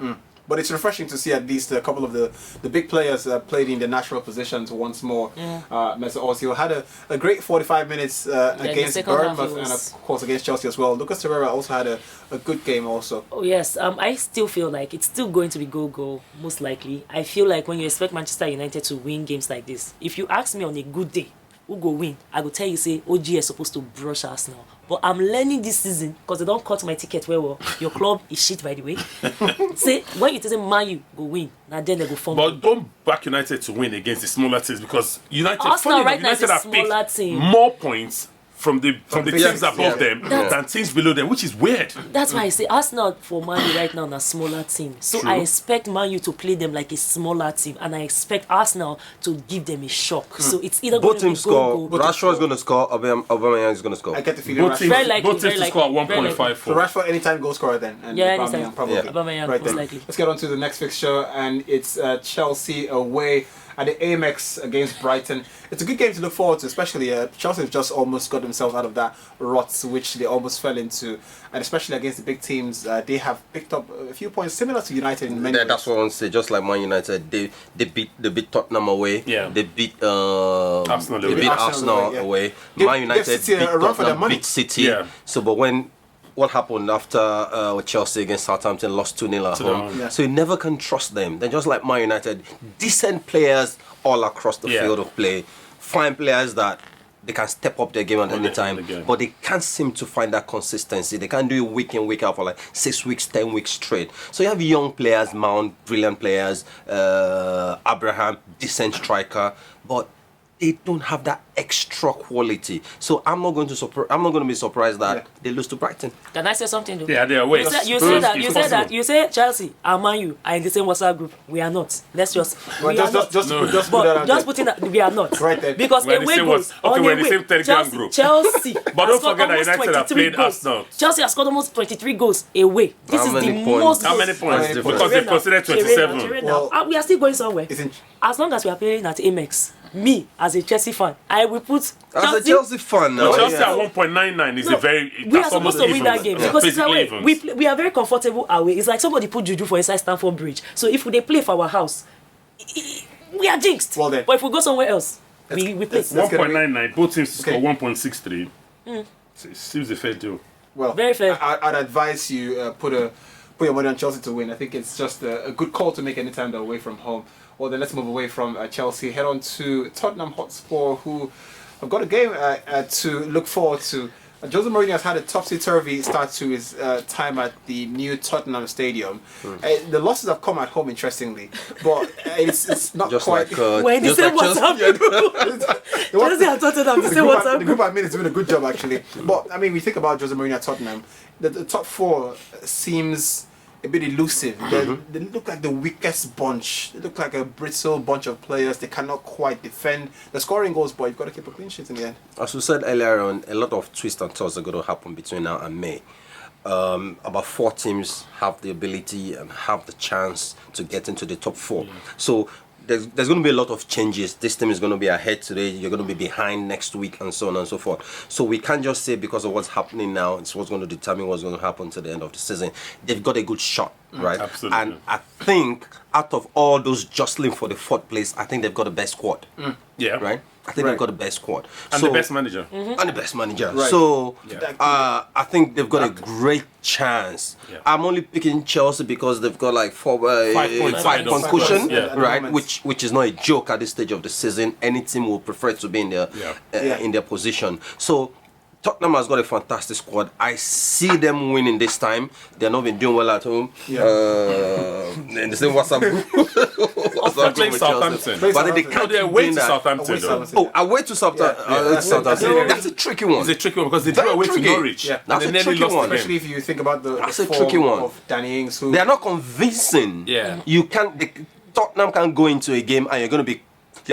Speaker 1: But it's refreshing to see at least a couple of the big players played in their natural positions once more. Mesut Ozil had a great 45 minutes against Bournemouth and of course against Chelsea as well. Lucas Torreira also had a good game also.
Speaker 3: Oh yes, I still feel like it's still going to be go most likely. I feel like when you expect Manchester United to win games like this, if you ask me on a good day who go win, I go tell you say OG is supposed to brush Arsenal. But I'm learning this season because they don't cut my ticket well. Your club is shit, by the way. Say when you say Man U go win, now then they go form.
Speaker 2: But don't back United to win against the smaller teams because United,
Speaker 3: Arsenal right now is
Speaker 2: United
Speaker 3: a
Speaker 2: have
Speaker 3: smaller
Speaker 2: picked
Speaker 3: team.
Speaker 2: more points from the teams above them
Speaker 3: That's-
Speaker 2: than teams below them, which is weird.
Speaker 3: That's why I say Arsenal for Man U right now is a smaller team. So
Speaker 2: True.
Speaker 3: I expect Man U to play them like a smaller team, and I expect Arsenal to give them a shock. So it's either
Speaker 4: Both
Speaker 3: going to be
Speaker 4: teams score.
Speaker 3: go.
Speaker 4: Rashford is going to score. Aubameyang is going to score.
Speaker 1: I get the feeling
Speaker 2: Both teams,
Speaker 3: Very likely,
Speaker 2: both teams
Speaker 3: very
Speaker 2: to score at
Speaker 3: likely, very
Speaker 2: 1.54.
Speaker 1: So Rashford anytime goal scorer then, and
Speaker 3: Yeah,
Speaker 1: Aubameyang
Speaker 3: anytime.
Speaker 1: probably.
Speaker 4: Yeah.
Speaker 3: Aubameyang
Speaker 1: Right
Speaker 3: most
Speaker 1: then.
Speaker 3: likely.
Speaker 1: Let's get on to the next fixture, and it's Chelsea away at the Amex against Brighton. It's a good game to look forward to, especially Chelsea have just almost got themselves out of that rut which they almost fell into, and especially against the big teams, they have picked up a few points similar to United in many ways.
Speaker 4: That's what I want to say. Just like Man United, they beat Tottenham away.
Speaker 2: Yeah.
Speaker 4: They beat
Speaker 2: Arsenal
Speaker 4: They
Speaker 2: away.
Speaker 4: beat
Speaker 1: Arsenal
Speaker 4: Arsenal
Speaker 1: away, yeah.
Speaker 4: away.
Speaker 1: Give-
Speaker 4: Man
Speaker 1: give
Speaker 4: United
Speaker 1: City
Speaker 4: beat
Speaker 1: a run for their
Speaker 4: Tottenham,
Speaker 1: money.
Speaker 4: beat City.
Speaker 2: Yeah.
Speaker 4: So, but what happened after Chelsea against Southampton lost 2-0 at home?
Speaker 2: home.
Speaker 1: Yeah.
Speaker 4: So you never can trust them. They're just like Man United, decent players all across the
Speaker 2: Yeah.
Speaker 4: field of play. Fine players that they can step up their game at any
Speaker 2: the
Speaker 4: time,
Speaker 2: game.
Speaker 4: but they can't seem to find that consistency. They can't do it week in, week out for like 6 weeks, 10 weeks straight. So you have young players, Mount, brilliant players, Abraham, decent striker, but they don't have that extra quality. So I'm not going to be surprised that they lose to Brighton.
Speaker 3: Can I say something though?
Speaker 2: Yeah, they're away.
Speaker 3: You say that you say Chelsea and Man U are in the same WhatsApp group. We are not. Let's just
Speaker 1: Well,
Speaker 3: we are not.
Speaker 1: just
Speaker 2: No.
Speaker 1: put that
Speaker 3: But
Speaker 1: out
Speaker 3: just
Speaker 1: there.
Speaker 3: putting that we are not.
Speaker 1: Right there.
Speaker 3: Because
Speaker 2: We're the
Speaker 3: away
Speaker 2: same
Speaker 3: goals
Speaker 2: okay,
Speaker 3: on
Speaker 2: we're
Speaker 3: away,
Speaker 2: the same Telegram
Speaker 3: Chelsea,
Speaker 2: group.
Speaker 3: Chelsea
Speaker 2: But
Speaker 3: has
Speaker 2: don't
Speaker 3: scored
Speaker 2: forget that
Speaker 3: almost
Speaker 2: United have
Speaker 3: 23
Speaker 2: played
Speaker 3: goals.
Speaker 2: Arsenal.
Speaker 3: Chelsea has scored almost 23 goals away. This
Speaker 4: How
Speaker 3: is
Speaker 4: many
Speaker 3: the
Speaker 4: points?
Speaker 3: most.
Speaker 2: How many points?
Speaker 1: How many
Speaker 2: Because
Speaker 1: points?
Speaker 2: they considered 27.
Speaker 1: Well,
Speaker 3: We are still going somewhere.
Speaker 1: Isn't-
Speaker 3: As long as we are playing at Amex, me as a Chelsea fan, I will put
Speaker 4: As a Chelsea fan now,
Speaker 2: Chelsea
Speaker 4: yeah.
Speaker 2: at 1.99 is
Speaker 3: No,
Speaker 2: a very.
Speaker 3: we are
Speaker 2: That's
Speaker 3: supposed
Speaker 2: almost
Speaker 3: to win
Speaker 2: even.
Speaker 3: that game
Speaker 2: Yeah.
Speaker 3: because it's
Speaker 2: Basically
Speaker 3: away.
Speaker 2: evens.
Speaker 3: We are very comfortable away. It's like somebody put juju for inside Stamford Bridge. So if they play for our house, we are jinxed.
Speaker 1: Well then.
Speaker 3: But if we go somewhere else, we play.
Speaker 1: let's get
Speaker 2: 1.99. Both teams to score
Speaker 1: Okay.
Speaker 2: 1.63. So it seems a fair deal.
Speaker 1: Well,
Speaker 3: Very fair.
Speaker 1: I'd advise you put your money on Chelsea to win. I think it's just a good call to make anytime they're away from home. Well, then let's move away from Chelsea. Head on to Tottenham Hotspur, who have got a game to look forward to. Jose Mourinho has had a topsy-turvy start to his time at the new Tottenham Stadium. The losses have come at home, interestingly, but it's not
Speaker 4: Just
Speaker 1: quite.
Speaker 4: like
Speaker 3: When they
Speaker 4: just
Speaker 3: say
Speaker 4: like
Speaker 3: what's
Speaker 4: Chelsea.
Speaker 3: up,
Speaker 1: The
Speaker 3: Chelsea and Tottenham, they say what's up.
Speaker 1: the group admin is doing a good job actually. But I mean, we think about Jose Mourinho at Tottenham. The top four seems a bit elusive. They look like the weakest bunch. They look like a brittle bunch of players. They cannot quite defend. They're scoring goals, but you've got to keep a clean sheet in the end.
Speaker 4: As we said earlier on, a lot of twists and turns are going to happen between now and May. About 4 teams have the ability and have the chance to get into the top 4. So there's going to be a lot of changes. This team is going to be ahead today. You're going to be behind next week, and so on and so forth. So we can't just say because of what's happening now, it's what's going to determine what's going to happen to the end of the season. They've got a good shot, right?
Speaker 2: Absolutely.
Speaker 4: And I think out of all those jostling for the 4th place, I think they've got the best squad,
Speaker 2: Yeah.
Speaker 4: right? I think
Speaker 1: Right.
Speaker 4: they've got the best squad.
Speaker 2: And
Speaker 4: So-
Speaker 2: the best manager.
Speaker 4: and the best manager.
Speaker 1: Right.
Speaker 4: So
Speaker 2: Yeah.
Speaker 4: I think they've got a great chance.
Speaker 2: Yeah.
Speaker 4: I'm only picking Chelsea because they've got like 5
Speaker 2: points
Speaker 4: point
Speaker 2: ahead of
Speaker 4: cushion,
Speaker 2: Yeah.
Speaker 1: at the
Speaker 4: right?
Speaker 1: moment.
Speaker 4: Which is not a joke at this stage of the season. Any team will prefer to be in their
Speaker 2: Yeah.
Speaker 4: in their position. So Tottenham has got a fantastic squad. I see them winning this time. They've not been doing well at home.
Speaker 1: Yeah.
Speaker 4: In the same WhatsApp group. WhatsApp
Speaker 2: playing
Speaker 4: with
Speaker 2: Southampton.
Speaker 4: Chelsea. But they
Speaker 1: Southampton.
Speaker 2: No,
Speaker 4: can't
Speaker 2: they're
Speaker 4: keep
Speaker 2: away
Speaker 4: doing
Speaker 2: to
Speaker 4: that.
Speaker 2: Southampton.
Speaker 1: Away to
Speaker 2: though.
Speaker 1: Southampton.
Speaker 4: Oh, away to Southampton.
Speaker 1: Yeah.
Speaker 4: Southampton. That's a tricky one.
Speaker 2: It's a tricky one because they
Speaker 4: Very
Speaker 2: drew away to
Speaker 4: tricky.
Speaker 2: Norwich.
Speaker 1: Yeah.
Speaker 2: And
Speaker 4: That's
Speaker 2: they
Speaker 4: a
Speaker 2: nearly
Speaker 4: tricky
Speaker 2: lost
Speaker 4: one.
Speaker 2: the
Speaker 1: Especially
Speaker 2: game.
Speaker 1: if you think about the
Speaker 4: That's a
Speaker 1: form
Speaker 4: tricky one.
Speaker 1: of Danny Ings, who
Speaker 4: They are not convincing.
Speaker 2: Yeah.
Speaker 4: You can't. Tottenham can go into a game and you're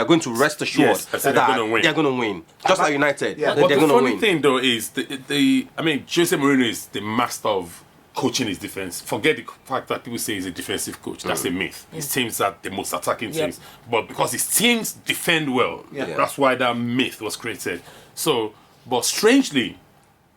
Speaker 4: going to rest assured
Speaker 2: Yes, I said they're
Speaker 4: that
Speaker 2: gonna win.
Speaker 4: they're going to win. Just like United,
Speaker 1: Yeah.
Speaker 4: they're
Speaker 2: But the
Speaker 4: going to
Speaker 2: funny
Speaker 4: win.
Speaker 2: thing though is Jose Mourinho is the master of coaching his defense. Forget the fact that people say he's a defensive coach. That's a myth. His teams are the most attacking
Speaker 3: Yep.
Speaker 2: teams. But because his teams defend well,
Speaker 1: Yeah.
Speaker 2: that's why that myth was created. So, but strangely,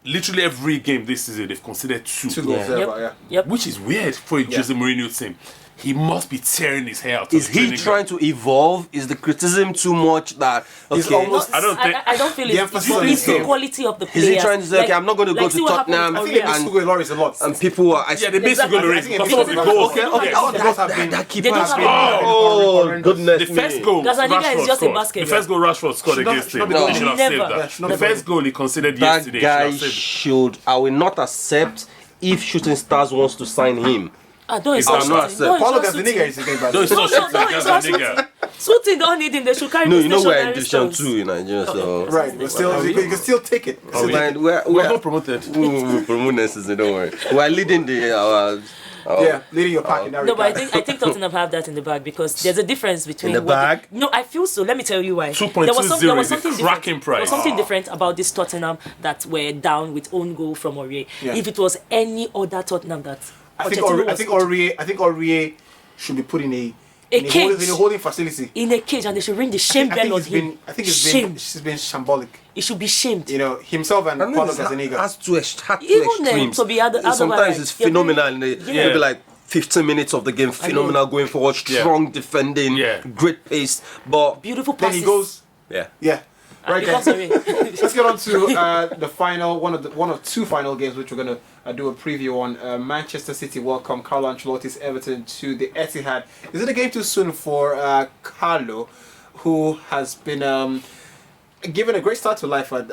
Speaker 2: literally every game this season they've considered 2.
Speaker 1: two goals
Speaker 4: Yeah.
Speaker 1: there,
Speaker 3: Yep.
Speaker 1: but yeah.
Speaker 3: Yep.
Speaker 2: Which is weird for a Jose Mourinho team. he must be tearing his hair out.
Speaker 4: Is he trying to evolve? Is the criticism too much that
Speaker 1: He's
Speaker 4: okay?
Speaker 1: almost-
Speaker 2: I don't think.
Speaker 3: I don't feel
Speaker 1: The emphasis on
Speaker 3: it's
Speaker 1: his
Speaker 3: the
Speaker 1: game.
Speaker 3: quality of the
Speaker 4: Is
Speaker 3: players.
Speaker 4: he trying to say, okay, I'm not going to go
Speaker 3: see
Speaker 4: to
Speaker 3: what happened
Speaker 4: Tottenham
Speaker 3: with
Speaker 1: I think they
Speaker 3: Aurier.
Speaker 1: miss Hugo Lloris a lot.
Speaker 4: and people are?
Speaker 2: Yeah, they miss
Speaker 3: Exactly.
Speaker 2: Hugo Lloris
Speaker 1: I think
Speaker 2: because
Speaker 1: it
Speaker 2: of the
Speaker 1: is
Speaker 2: goals.
Speaker 1: okay,
Speaker 3: okay,
Speaker 2: Yeah.
Speaker 3: okay.
Speaker 1: Goals have been-
Speaker 4: that
Speaker 3: They
Speaker 4: keeper
Speaker 3: don't
Speaker 4: has
Speaker 3: have
Speaker 4: been.
Speaker 3: any-
Speaker 4: Oh goodness
Speaker 2: The first
Speaker 4: me.
Speaker 2: goal,
Speaker 3: Gazzaniga is
Speaker 2: Rashford
Speaker 3: just a
Speaker 2: scored.
Speaker 3: basket,
Speaker 2: The first goal Rashford scored
Speaker 1: Should not-
Speaker 2: against
Speaker 1: should
Speaker 2: him.
Speaker 1: not be going
Speaker 2: He should have
Speaker 3: Never.
Speaker 2: saved
Speaker 1: Yeah,
Speaker 2: that.
Speaker 1: should not
Speaker 2: The
Speaker 1: be going
Speaker 2: first goal he conceded
Speaker 4: That
Speaker 2: yesterday.
Speaker 4: guy
Speaker 2: He should have saved.
Speaker 4: should. I will not accept if Shooting Stars wants to sign him.
Speaker 3: Don't
Speaker 2: It's
Speaker 3: insult
Speaker 2: not
Speaker 3: shooting. Don't
Speaker 1: Paulo
Speaker 3: insult
Speaker 1: Gazzaniga
Speaker 3: shooting.
Speaker 1: is the game back.
Speaker 2: Don't insult
Speaker 3: No,
Speaker 2: shooting,
Speaker 3: no, it's not
Speaker 2: Gazzaniga.
Speaker 3: Shooting don't need him. They should carry
Speaker 4: No,
Speaker 3: the
Speaker 4: you know we're in
Speaker 3: stationary
Speaker 4: Division
Speaker 3: stones.
Speaker 4: 2 in Nigeria, so.
Speaker 1: Right, but still, you can still take it.
Speaker 2: Are we?
Speaker 4: Man,
Speaker 2: We're
Speaker 4: we're
Speaker 2: not promoted.
Speaker 4: promote next season, don't worry. We're leading the.
Speaker 1: Yeah, leading your pack in that
Speaker 3: No, but
Speaker 1: regard.
Speaker 3: I think Tottenham have that in the bag because there's a difference between
Speaker 4: In the
Speaker 3: what they-
Speaker 4: bag?
Speaker 3: no, I feel so. Let me tell you why.
Speaker 2: 2.20
Speaker 3: there was
Speaker 2: is a
Speaker 3: something
Speaker 2: cracking
Speaker 3: different. There was
Speaker 2: price.
Speaker 3: something different about this Tottenham that were down with own goal from Aurier.
Speaker 1: Yeah.
Speaker 3: If it was any other Tottenham that
Speaker 1: I think
Speaker 3: Pochettino was
Speaker 1: Aurier should be put in a
Speaker 3: cage.
Speaker 1: in a holding facility.
Speaker 3: in a cage and they should ring the shame
Speaker 1: I think
Speaker 3: bell on
Speaker 1: it's been
Speaker 3: him.
Speaker 1: I think it's
Speaker 3: Shame.
Speaker 1: been it's been shambolic.
Speaker 3: He should be shamed.
Speaker 1: You know, himself and Paulo Gazzaniga.
Speaker 4: Has two
Speaker 3: Even
Speaker 4: extremes.
Speaker 3: to be otherwise,
Speaker 4: Sometimes it's
Speaker 3: you're
Speaker 4: phenomenal.
Speaker 3: very-
Speaker 4: and
Speaker 3: Yeah.
Speaker 4: Maybe like 15 minutes of the game, phenomenal going forward, strong defending,
Speaker 2: Yeah.
Speaker 4: great pace. But
Speaker 3: Beautiful
Speaker 1: Then
Speaker 3: passes.
Speaker 1: he goes,
Speaker 4: yeah,
Speaker 1: yeah. Right,
Speaker 3: It
Speaker 1: guys.
Speaker 3: comes away.
Speaker 1: Let's get on to the final one of two final games which we're gonna do a preview on. Manchester City welcome Carlo Ancelotti's Everton to the Etihad. Is it a game too soon for Carlo, who has been given a great start to life at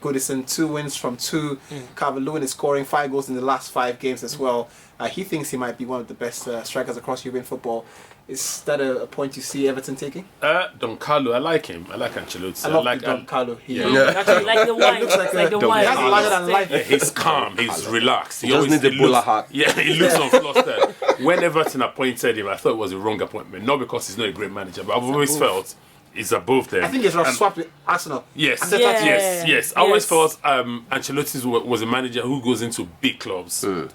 Speaker 1: Goodison? 2 wins from 2. Calvert-Lewin is scoring 5 goals in the last 5 games as well. He thinks he might be one of the best strikers across European football. Is that a point you see Everton taking?
Speaker 2: Don Carlo, I like him. I like Ancelotti.
Speaker 1: I love
Speaker 2: like
Speaker 1: Don Carlo.
Speaker 2: Yeah.
Speaker 3: Actually, like the wine.
Speaker 1: looks like
Speaker 3: Like the
Speaker 1: a-
Speaker 3: wine.
Speaker 1: he has a larger than life.
Speaker 2: Yeah, he's calm. He's relaxed.
Speaker 4: He doesn't need the
Speaker 2: he
Speaker 4: bowler
Speaker 2: looks-
Speaker 4: hat.
Speaker 2: Yeah, he looks unflustered. When Everton appointed him, I thought it was a wrong appointment. Not because he's not a great manager, but I've always felt he's above them.
Speaker 1: I think he's
Speaker 2: And-
Speaker 1: swapped with Arsenal.
Speaker 2: Yes,
Speaker 1: Arteta
Speaker 3: Yeah.
Speaker 2: yes. I always
Speaker 3: Yes.
Speaker 2: felt Ancelotti was a manager who goes into big clubs and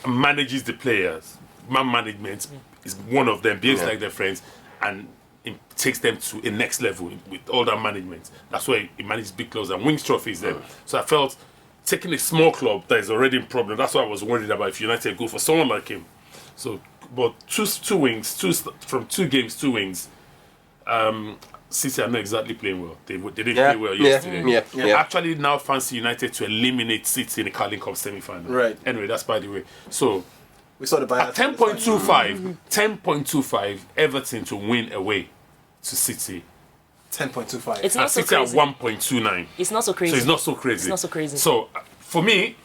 Speaker 2: manages the players. Man management is one of them. Behaves like their friends and it takes them to a next level with all that management. That's why he manages big clubs and wins trophies there. So I felt taking a small club that is already in problem. That's why I was worried about if United go for someone like him. So, but two wings, from 2 games, 2 wings. City are not exactly playing well. They didn't play well yesterday.
Speaker 4: yeah.
Speaker 2: Actually, now fancy United to eliminate City in the Carling Cup semi-final.
Speaker 1: Right.
Speaker 2: Anyway, that's by the way. So
Speaker 1: We saw the Bayern.
Speaker 2: at 10.25, Everton to win away to City.
Speaker 1: 10.25.
Speaker 3: It's
Speaker 2: And
Speaker 3: not so
Speaker 2: City at
Speaker 3: crazy.
Speaker 2: 1.29.
Speaker 3: It's not so crazy.
Speaker 2: So it's not so crazy.
Speaker 3: It's not so crazy.
Speaker 2: So for me,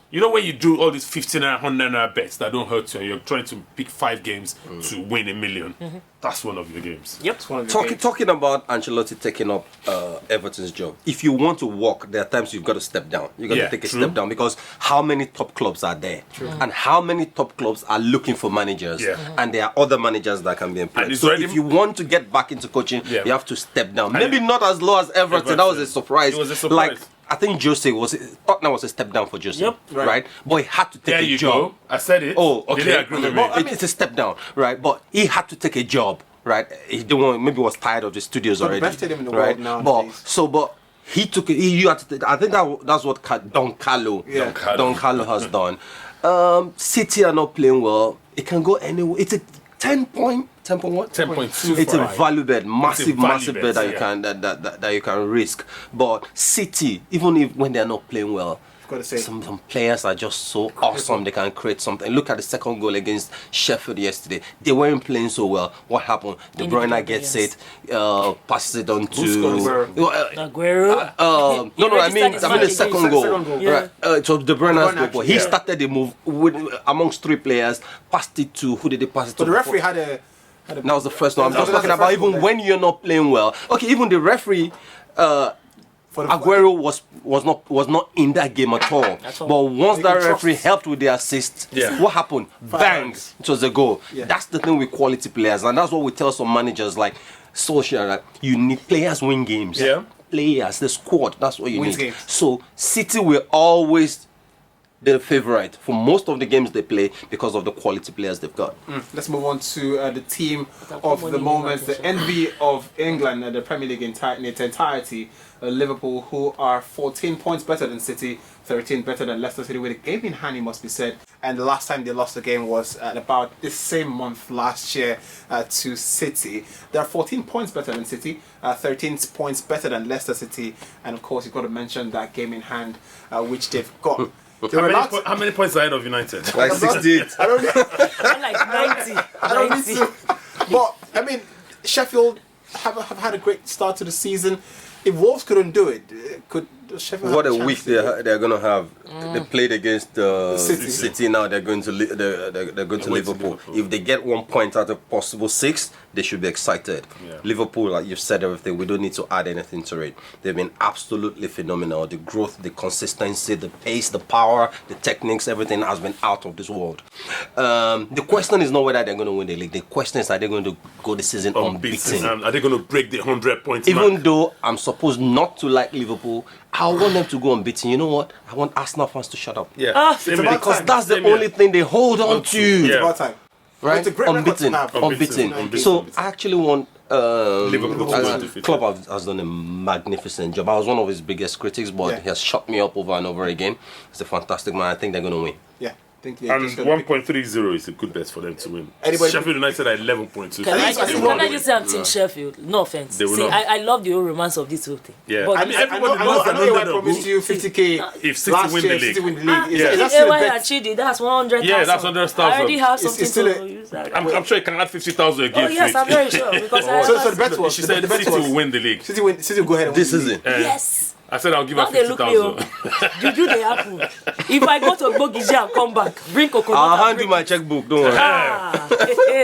Speaker 2: you know when you do all these 15 and 100 bets that don't hurt you and you're trying to pick 5 games to win $1 million, that's one of your games.
Speaker 3: Yep.
Speaker 1: It's one of the
Speaker 4: Talking
Speaker 1: games.
Speaker 4: talking about Ancelotti taking up Everton's job. If you want to walk, there are times you've got to step down. You've got
Speaker 2: Yeah,
Speaker 4: to take a
Speaker 2: true.
Speaker 4: step down because how many top clubs are there? And how many top clubs are looking for managers?
Speaker 2: Yeah.
Speaker 4: And there are other managers that can be employed.
Speaker 2: And it's
Speaker 4: So
Speaker 2: already-
Speaker 4: if you want to get back into coaching,
Speaker 2: Yeah.
Speaker 4: you have to step down.
Speaker 2: And
Speaker 4: Maybe not as low as Everton. That was a
Speaker 2: Everton.
Speaker 4: surprise.
Speaker 2: It was a surprise.
Speaker 4: Like I think Tottenham was a step down for Jose.
Speaker 3: Yep.
Speaker 4: Right. But he had to take
Speaker 2: There
Speaker 4: a
Speaker 2: you
Speaker 4: job.
Speaker 2: go. I said it.
Speaker 4: Oh,
Speaker 2: Did
Speaker 4: okay.
Speaker 2: they agree with me?
Speaker 4: Well, I mean, it's a step down, right? But he had to take a job, right? He didn't want, maybe was tired of the studios
Speaker 1: But the
Speaker 4: already.
Speaker 1: best stadium in the
Speaker 4: right?
Speaker 1: world
Speaker 4: But
Speaker 1: nowadays.
Speaker 4: but he took it. You had to. I think that's what Don Carlo,
Speaker 1: Yeah.
Speaker 4: Don Carlo has done. City are not playing well. It can go anywhere. It's a 10 point what?
Speaker 2: 10.25.
Speaker 4: It's a value bet, massive
Speaker 2: value
Speaker 4: bet
Speaker 2: bet,
Speaker 4: that you
Speaker 2: yeah.
Speaker 4: can that you can risk. But City, even if when they are not playing well,
Speaker 1: Gotta say.
Speaker 4: some players are just so awesome. They can create something. Look at the second goal against Sheffield yesterday. They weren't playing so well. What happened? De Bruyne
Speaker 3: Individual
Speaker 4: gets
Speaker 3: players.
Speaker 4: it, passes it on to.
Speaker 1: scored?
Speaker 3: Aguero.
Speaker 4: No, I mean
Speaker 3: registered his
Speaker 4: the
Speaker 3: match
Speaker 4: second
Speaker 3: against-
Speaker 4: goal.
Speaker 1: second goal.
Speaker 3: Yeah.
Speaker 4: Right. So De Bruyne's goal. But he
Speaker 1: yeah.
Speaker 4: started the move with, amongst 3 players. Passed it to who did they pass it to?
Speaker 1: So the referee had a.
Speaker 4: That was the first one. I'm just
Speaker 1: That's
Speaker 4: talking
Speaker 1: the
Speaker 4: about
Speaker 1: first
Speaker 4: even
Speaker 1: goal,
Speaker 4: when you're not playing well. Okay, even the referee.
Speaker 1: For the
Speaker 4: Aguero was not in that game at all.
Speaker 3: At all.
Speaker 4: But once
Speaker 1: You
Speaker 4: that
Speaker 1: can trust.
Speaker 4: referee helped with the assist,
Speaker 2: Yeah.
Speaker 4: what happened? Bang! It was a goal.
Speaker 1: Yeah.
Speaker 4: That's the thing with quality players, and that's what we tell some managers like Solskjaer. That you need players win games.
Speaker 2: Yeah.
Speaker 4: Players, the squad. That's what you
Speaker 1: Wins
Speaker 4: need.
Speaker 1: games.
Speaker 4: So City will always they're the favourite for most of the games they play because of the quality players they've got.
Speaker 1: Let's move on to the team of the moment, the envy of England and the Premier League in its entirety, Liverpool, who are 14 points better than City, 13 better than Leicester City, with a game in hand, it must be said. And the last time they lost the game was at about this same month last year to City. They are 14 points better than City, 13 points better than Leicester City, and of course you've got to mention that game in hand which they've got.
Speaker 2: How many points ahead of United?
Speaker 4: Like 68.
Speaker 1: I don't know.
Speaker 3: I'm like 90.
Speaker 1: I don't need to. But I mean, Sheffield have had a great start to the season. If Wolves couldn't do it, could Sheffield?
Speaker 4: What
Speaker 1: have
Speaker 4: a
Speaker 1: chance
Speaker 4: week
Speaker 1: to do it?
Speaker 4: they're gonna have. They played against
Speaker 1: City.
Speaker 4: City. Now they're going to they're going to Liverpool. If they get 1 point out of possible 6, they should be excited.
Speaker 2: Yeah.
Speaker 4: Liverpool, like you've said everything. We don't need to add anything to it. They've been absolutely phenomenal. The growth, the consistency, the pace, the power, the techniques, everything has been out of this world. The question is not whether they're going to win the league. The question is, are they going to go the season unbeaten?
Speaker 2: Are they going to break the 100 points
Speaker 4: Even
Speaker 2: mark?
Speaker 4: though I'm supposed not to like Liverpool, I want them to go unbeaten. You know what? I want Arsenal fans to shut up.
Speaker 2: Yeah.
Speaker 1: It's about
Speaker 4: Because
Speaker 1: time.
Speaker 4: that's the only thing they hold on to.
Speaker 1: It's
Speaker 2: Yeah.
Speaker 1: about time.
Speaker 4: Right?
Speaker 1: It's a great record to have.
Speaker 2: Unbeaten.
Speaker 4: So I actually want
Speaker 2: Liverpool to go
Speaker 4: as
Speaker 2: undefeated.
Speaker 4: Klopp has done a magnificent job. I was one of his biggest critics, but
Speaker 1: Yeah.
Speaker 4: he has shut me up over and over again. He's a fantastic man. I think they're going to win.
Speaker 1: Yeah. I think they're
Speaker 2: And
Speaker 1: just gonna pick-
Speaker 2: 1.30 is a good bet for them to win.
Speaker 1: Anybody-
Speaker 2: Sheffield United are 11.2.
Speaker 3: Can I
Speaker 1: I think
Speaker 3: just say I'm Team Sheffield? No offense.
Speaker 2: They will
Speaker 3: See,
Speaker 2: not.
Speaker 3: I love the whole romance of this whole thing.
Speaker 2: Yeah.
Speaker 3: But
Speaker 2: I mean,
Speaker 1: I
Speaker 2: everybody
Speaker 1: know
Speaker 2: knows that
Speaker 1: I
Speaker 2: underdog.
Speaker 1: promised you 50k
Speaker 2: If City
Speaker 1: last
Speaker 2: win
Speaker 1: year.
Speaker 2: the league.
Speaker 1: City win the league. Is
Speaker 2: Yeah.
Speaker 1: that still a
Speaker 3: AY
Speaker 1: bet?
Speaker 3: and Chidi, that's 100,000.
Speaker 2: Yeah, that's 100,000.
Speaker 3: I already have
Speaker 1: It's
Speaker 3: something
Speaker 1: still
Speaker 3: to
Speaker 1: a-
Speaker 3: use that.
Speaker 2: I'm sure you can add 50,000 again.
Speaker 3: Oh yes, I'm very sure because I
Speaker 1: So the bet was
Speaker 2: She
Speaker 1: the
Speaker 2: said
Speaker 1: bet
Speaker 2: City
Speaker 1: was
Speaker 2: will win the league.
Speaker 1: City will go ahead and
Speaker 4: This
Speaker 1: win the
Speaker 4: is
Speaker 1: league.
Speaker 4: it.
Speaker 3: yes.
Speaker 2: I said I'll give her
Speaker 3: Now they look me up.
Speaker 2: 50,000.
Speaker 3: Juju they happen. If I go to Gbogiji and come back, bring coconut.
Speaker 4: I'll
Speaker 3: and
Speaker 4: hand you
Speaker 3: bring-
Speaker 4: my checkbook. Don't worry.
Speaker 3: Ah,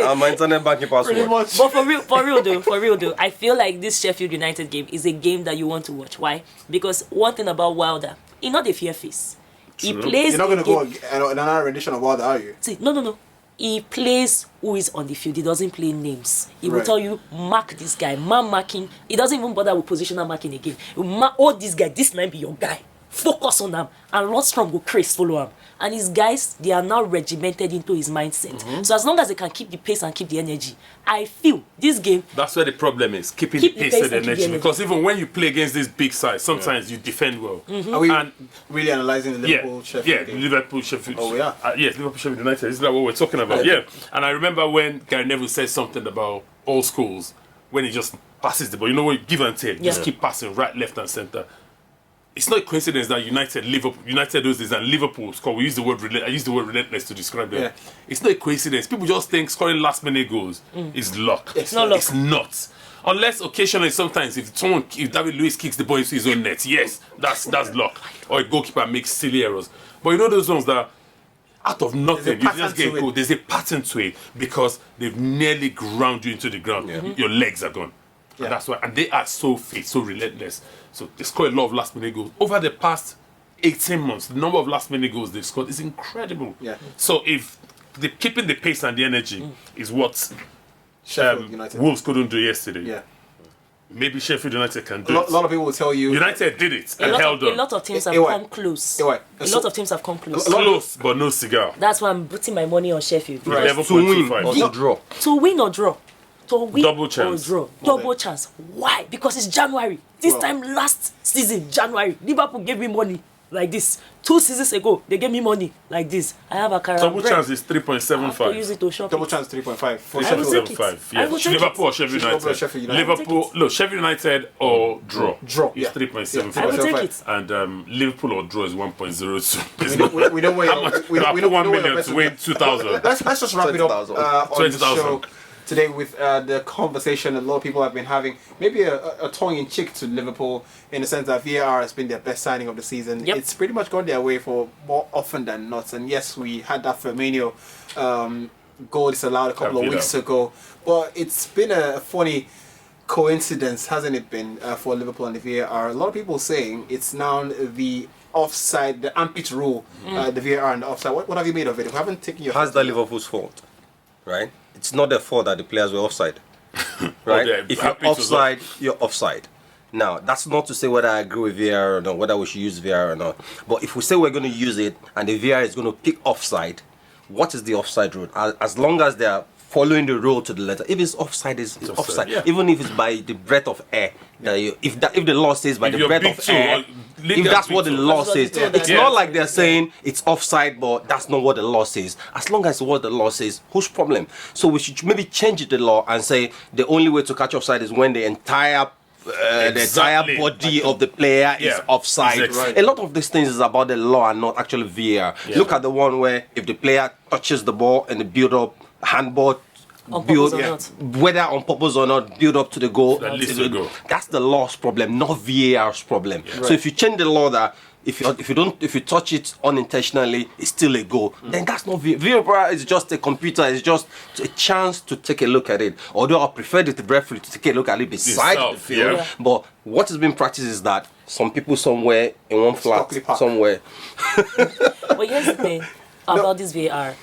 Speaker 4: And my internet banking
Speaker 1: Pretty
Speaker 4: password.
Speaker 1: much.
Speaker 3: But for real though, I feel like this Sheffield United game is a game that you want to watch. Why? Because one thing about Wilder, he's not a fear face. He
Speaker 2: True.
Speaker 3: plays.
Speaker 1: You're not going to
Speaker 3: a
Speaker 1: go
Speaker 3: game-
Speaker 1: another rendition of Wilder, are you?
Speaker 3: See, no. He plays who is on the field. He doesn't play names. He will
Speaker 1: Right.
Speaker 3: tell you, mark this guy, man marking. He doesn't even bother with positional marking again. He will mark, oh, this guy, this might be your guy. Focus on them. And Lundstrom will craze follow him. And his guys, they are now regimented into his mindset. So as long as they can keep the pace and keep the energy, I feel this game,
Speaker 2: That's where the problem is, keeping
Speaker 3: Keep
Speaker 2: the
Speaker 3: the
Speaker 2: pace
Speaker 3: pace
Speaker 2: and the
Speaker 3: and keep the
Speaker 2: energy.
Speaker 3: energy.
Speaker 2: Because even when you play against this big side, sometimes you defend well.
Speaker 1: Are we
Speaker 2: And
Speaker 1: really analysing the Liverpool Sheffield
Speaker 2: yeah,
Speaker 1: game?
Speaker 2: Liverpool, Sheffield.
Speaker 1: Oh, we are?
Speaker 2: Yes, Liverpool, Sheffield United. Isn't that what we're talking about? Yeah. And I remember when Gary Neville said something about old schools, when he just passes the ball. You know what? Give and take. Just
Speaker 3: Yeah.
Speaker 2: keep passing right, left, and centre. It's not a coincidence that United does this and Liverpool score. I use the word relentless to describe them.
Speaker 1: Yeah.
Speaker 2: It's not a coincidence. People just think scoring last minute goals is luck.
Speaker 1: It's
Speaker 3: not luck.
Speaker 2: It's not. Unless occasionally, sometimes if David Luiz kicks the ball into his own net, yes, that's luck. Or a goalkeeper makes silly errors. But you know those ones that out of nothing, you
Speaker 1: pattern
Speaker 2: just
Speaker 1: to
Speaker 2: get a
Speaker 1: it.
Speaker 2: goal. There's a pattern to it because they've nearly ground you into the ground. Your legs are gone.
Speaker 1: Yeah.
Speaker 2: And that's why, and they are so fit, so relentless. So they score a lot of last minute goals. Over the past 18 months, the number of last minute goals they've scored is incredible.
Speaker 1: Yeah.
Speaker 2: So if keeping the pace and the energy is what
Speaker 1: Sheffield United.
Speaker 2: Wolves couldn't do yesterday,
Speaker 1: Yeah.
Speaker 2: maybe Sheffield United can
Speaker 1: A
Speaker 2: do
Speaker 1: lot,
Speaker 2: it.
Speaker 1: lot of people will tell you.
Speaker 2: United did it
Speaker 3: a
Speaker 2: and
Speaker 3: lot,
Speaker 2: held
Speaker 3: of, a
Speaker 2: on.
Speaker 3: lot of teams have
Speaker 1: Ewa.
Speaker 3: come close.
Speaker 1: Ewa.
Speaker 3: A
Speaker 1: So-
Speaker 3: lot of teams have come close.
Speaker 2: Close, but no cigar.
Speaker 3: That's why I'm putting my money on Sheffield.
Speaker 1: Right.
Speaker 4: To win
Speaker 2: 11.25.
Speaker 4: or to draw.
Speaker 3: To win or draw. To win
Speaker 2: Double
Speaker 3: or
Speaker 2: chance.
Speaker 3: draw. Double chance. Why? Because it's January. This
Speaker 1: Well-
Speaker 3: time last season, January, Liverpool gave me money like this. 2 seasons ago, they gave me money like this. I have a car.
Speaker 2: Double chance is
Speaker 3: I have to use
Speaker 2: 3.75.
Speaker 3: it to shop.
Speaker 1: Double chance 3.5 for
Speaker 3: I will
Speaker 1: Sheffield.
Speaker 3: take it.
Speaker 2: 3.75.
Speaker 3: I
Speaker 2: Yeah.
Speaker 3: will take
Speaker 2: Liverpool
Speaker 3: it.
Speaker 2: or Sheffield
Speaker 1: Liverpool or
Speaker 2: United.
Speaker 1: Sheffield United.
Speaker 2: Liverpool, no, Sheffield United or draw.
Speaker 1: Draw,
Speaker 2: is
Speaker 1: yeah.
Speaker 2: 3.75.
Speaker 3: I will take
Speaker 1: 3.75.
Speaker 3: it.
Speaker 2: And Liverpool or draw is 1.02.
Speaker 1: We know where
Speaker 2: How
Speaker 1: you're-
Speaker 2: much?
Speaker 1: we
Speaker 2: I
Speaker 1: we
Speaker 2: put 1
Speaker 1: know where
Speaker 2: million
Speaker 1: your
Speaker 2: to
Speaker 1: best
Speaker 2: win
Speaker 1: is.
Speaker 2: 2,000.
Speaker 1: Let's just wrap it up
Speaker 4: 20,000.
Speaker 1: on the
Speaker 2: 20,000.
Speaker 1: show today with the conversation a lot of people have been having. Maybe a tongue-in-cheek to Liverpool in the sense that VAR has been their best signing of the season.
Speaker 3: Yep.
Speaker 1: It's pretty much gone their way for more often than not. And yes, we had that Firmino goal disallowed a couple of
Speaker 2: Vidic.
Speaker 1: weeks ago. But it's been a funny coincidence, hasn't it been, for Liverpool and the VAR? A lot of people saying it's now the offside, the armpit rule, the VAR and the offside. What have you made of it? We haven't taken your...
Speaker 4: How's that Liverpool's fault? Right? It's not their fault that the players were offside. Right?
Speaker 2: yeah,
Speaker 4: If you're
Speaker 2: armpit was
Speaker 4: offside, you're offside. Now, that's not to say whether I agree with VAR or not, whether we should use VAR or not. But if we say we're going to use it and the VAR is going to pick offside, what is the offside rule? As long as they are following the rule to the letter, if it's offside, it's offside.
Speaker 2: Yeah.
Speaker 4: Even if it's by the breath of air. If the law says by the breath of air, if that's what the law says, it's not like they're saying it's offside, but that's not what the law says. As long as it's what the law says, whose problem? So we should maybe change the law and say the only way to catch offside is when the entire body of the player is offside.
Speaker 2: Exactly.
Speaker 4: A lot of these things is about the law and not actually VAR. Look at the one where if the player touches the ball and the build up handball, whether on purpose or not, build up to the goal.
Speaker 2: At least the goal.
Speaker 4: That's the law's problem, not VAR's problem. So if you change the law that if you touch it unintentionally, it's still a goal. Then that's not VAR. Is just a computer. It's just a chance to take a look at it. Although I prefer the referee to take a look at it beside the field. But what has been practiced is that some people somewhere in one flat somewhere.
Speaker 3: But here's the thing about this VAR.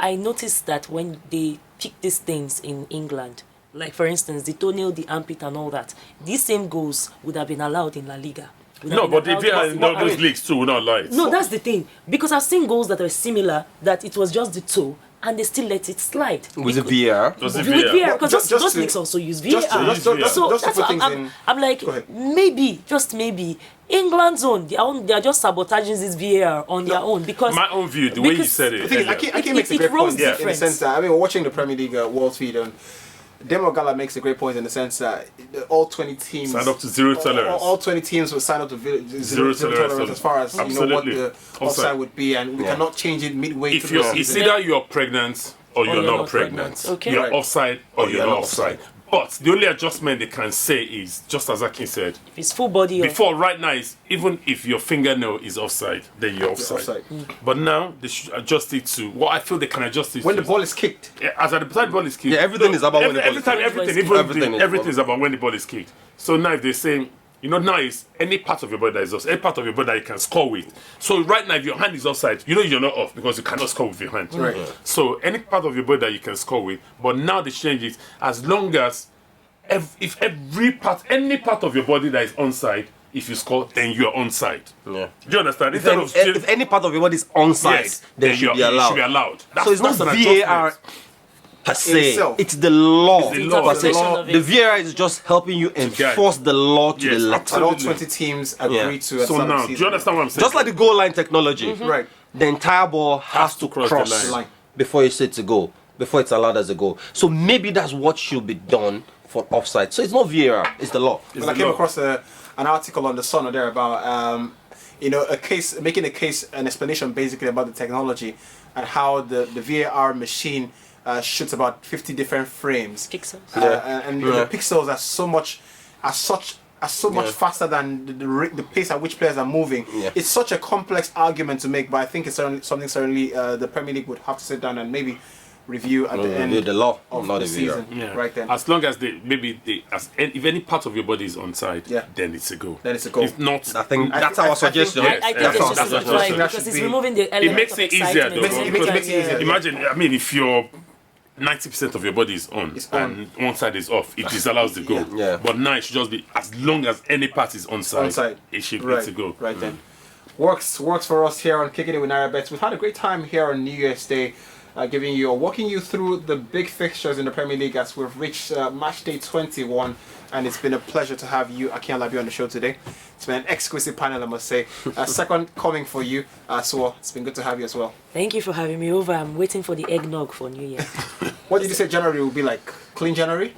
Speaker 3: I noticed that when they pick these things in England, like for instance the toenail, the armpit and all that, these same goals would have been allowed in La Liga.
Speaker 2: No, but the VAR in those leagues too will not allow it.
Speaker 3: No, that's the thing. Because I've seen goals that are similar, that it was just the toe, and they still let it slide.
Speaker 4: With the VAR?
Speaker 3: With VAR, because those leagues also use VAR. So that's what I'm like, maybe, just maybe, England's own, they are just sabotaging this VAR on their own. Because
Speaker 2: my own view, the way you said it.
Speaker 1: I can't make a great point in the sense that, I mean, we're watching the Premier League World Feed, and Demo Gala makes a great point in the sense that all 20 teams
Speaker 2: sign up to zero tolerance.
Speaker 1: All 20 teams will sign up to zero tolerance as far as what the offside would be, and we cannot change it midway through the season.
Speaker 2: It's either you're pregnant or you're not pregnant.
Speaker 3: Okay.
Speaker 2: You're offside or you're not offside. But the only adjustment they can say is, just as Akin said,
Speaker 3: if it's full body.
Speaker 2: Before, right now, is even if your fingernail is offside, then you're offside. But now they should adjust it to what I feel they can adjust it
Speaker 1: when
Speaker 2: to.
Speaker 1: the ball is kicked.
Speaker 2: As at the time the ball is kicked.
Speaker 4: Yeah, everything is about when the ball is
Speaker 2: kicked. Everything is about when the ball is kicked. So now if they say, now it's any part of your body that is offside, any part of your body that you can score with. So right now, if your hand is offside, you're not off because you cannot score with your hand.
Speaker 1: Right.
Speaker 2: So any part of your body that you can score with, but now they change it as long as if any part of your body that is onside, if you score, then you're onside.
Speaker 4: Yeah.
Speaker 2: Do you understand?
Speaker 4: If any part of your body is onside, then it should be allowed.
Speaker 2: So
Speaker 4: it's not VAR per se.
Speaker 1: Itself.
Speaker 4: It's the law.
Speaker 3: It's the law.
Speaker 4: Per se. The VAR is just helping you enforce the law to the letter.
Speaker 1: And all 20 teams agree to it.
Speaker 2: So now, do you understand what I'm saying?
Speaker 4: Just like the goal line technology.
Speaker 1: Right.
Speaker 4: The entire ball has to cross
Speaker 2: the line
Speaker 4: before you say it's a goal, before it's allowed as a goal. So maybe that's what should be done for offside. So it's not VAR, it's the law.
Speaker 1: I came across an article on the Sun or there about making a case, an explanation basically about the technology and how the VAR machine shoots about 50 different frames.
Speaker 3: Pixels.
Speaker 1: And the pixels are so much faster than the pace at which players are moving.
Speaker 4: Yeah.
Speaker 1: It's such a complex argument to make, but I think it's something the Premier League would have to sit down and maybe review at the end
Speaker 4: the law
Speaker 1: of
Speaker 4: not
Speaker 1: the season.
Speaker 2: Yeah.
Speaker 1: Right then.
Speaker 2: As long as if any part of your body is onside, then it's a goal. If not,
Speaker 4: I think that's our suggestion.
Speaker 3: I think it's just right because it's removing the element.
Speaker 2: It makes it easier though.
Speaker 1: It makes it easier.
Speaker 2: Imagine, if you're 90% of your body is on and one side is off, it disallows the goal.
Speaker 4: Yeah.
Speaker 2: But now it should just be as long as any part is onside. It should be to go.
Speaker 1: Right then. Works for us here on Kicking It with Nairabet. We've had a great time here on New Year's Day, walking you through the big fixtures in the Premier League as we've reached match day 21, and it's been a pleasure to have you, Akin Alabi, on the show today. It's been an exquisite panel, I must say. Second coming for you, so it's been good to have you as well.
Speaker 3: Thank you for having me over. I'm waiting for the eggnog for New Year.
Speaker 1: What did you say January will be like? Clean January?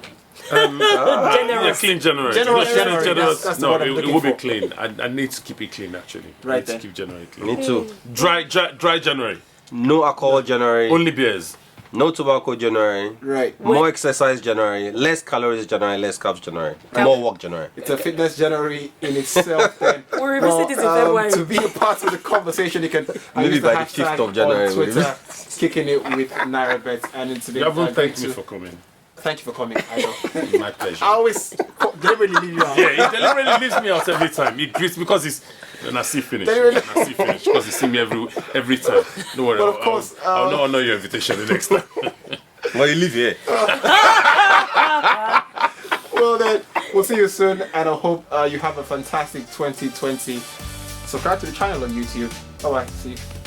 Speaker 2: Yeah, clean January.
Speaker 1: Generous. That's the word I'm
Speaker 2: it
Speaker 1: looking
Speaker 2: will be
Speaker 1: for.
Speaker 2: clean. I need to keep it clean actually.
Speaker 1: Right
Speaker 2: I need
Speaker 1: then.
Speaker 2: to keep January clean.
Speaker 4: Me too.
Speaker 2: Dry January.
Speaker 4: No alcohol January.
Speaker 2: Only beers.
Speaker 4: No tobacco January.
Speaker 1: Right.
Speaker 4: More exercise January. Less calories January. Less carbs January. More work January.
Speaker 1: It's a fitness January in itself then.
Speaker 3: We'll revisit this in February.
Speaker 1: To be a part of the conversation, you can
Speaker 4: Maybe
Speaker 1: use
Speaker 4: by the
Speaker 1: hashtag
Speaker 4: 5th of January,
Speaker 1: on Twitter, Kicking It with Nairabet, and it's been
Speaker 2: You haven't
Speaker 1: great
Speaker 2: thanked me for coming.
Speaker 1: Thank you for coming. I know.
Speaker 2: My pleasure.
Speaker 1: I always deliberately leave you out.
Speaker 2: Yeah, he deliberately leaves me out every time. He greets because he's Nasi finish. Nasi finish because he see me every time. Don't worry.
Speaker 1: But of course,
Speaker 2: I'll not honor your invitation the next time.
Speaker 4: Well, you live here.
Speaker 1: Well then, We'll see you soon, and I hope you have a fantastic 2020. Subscribe to the channel on YouTube. Bye bye. See you.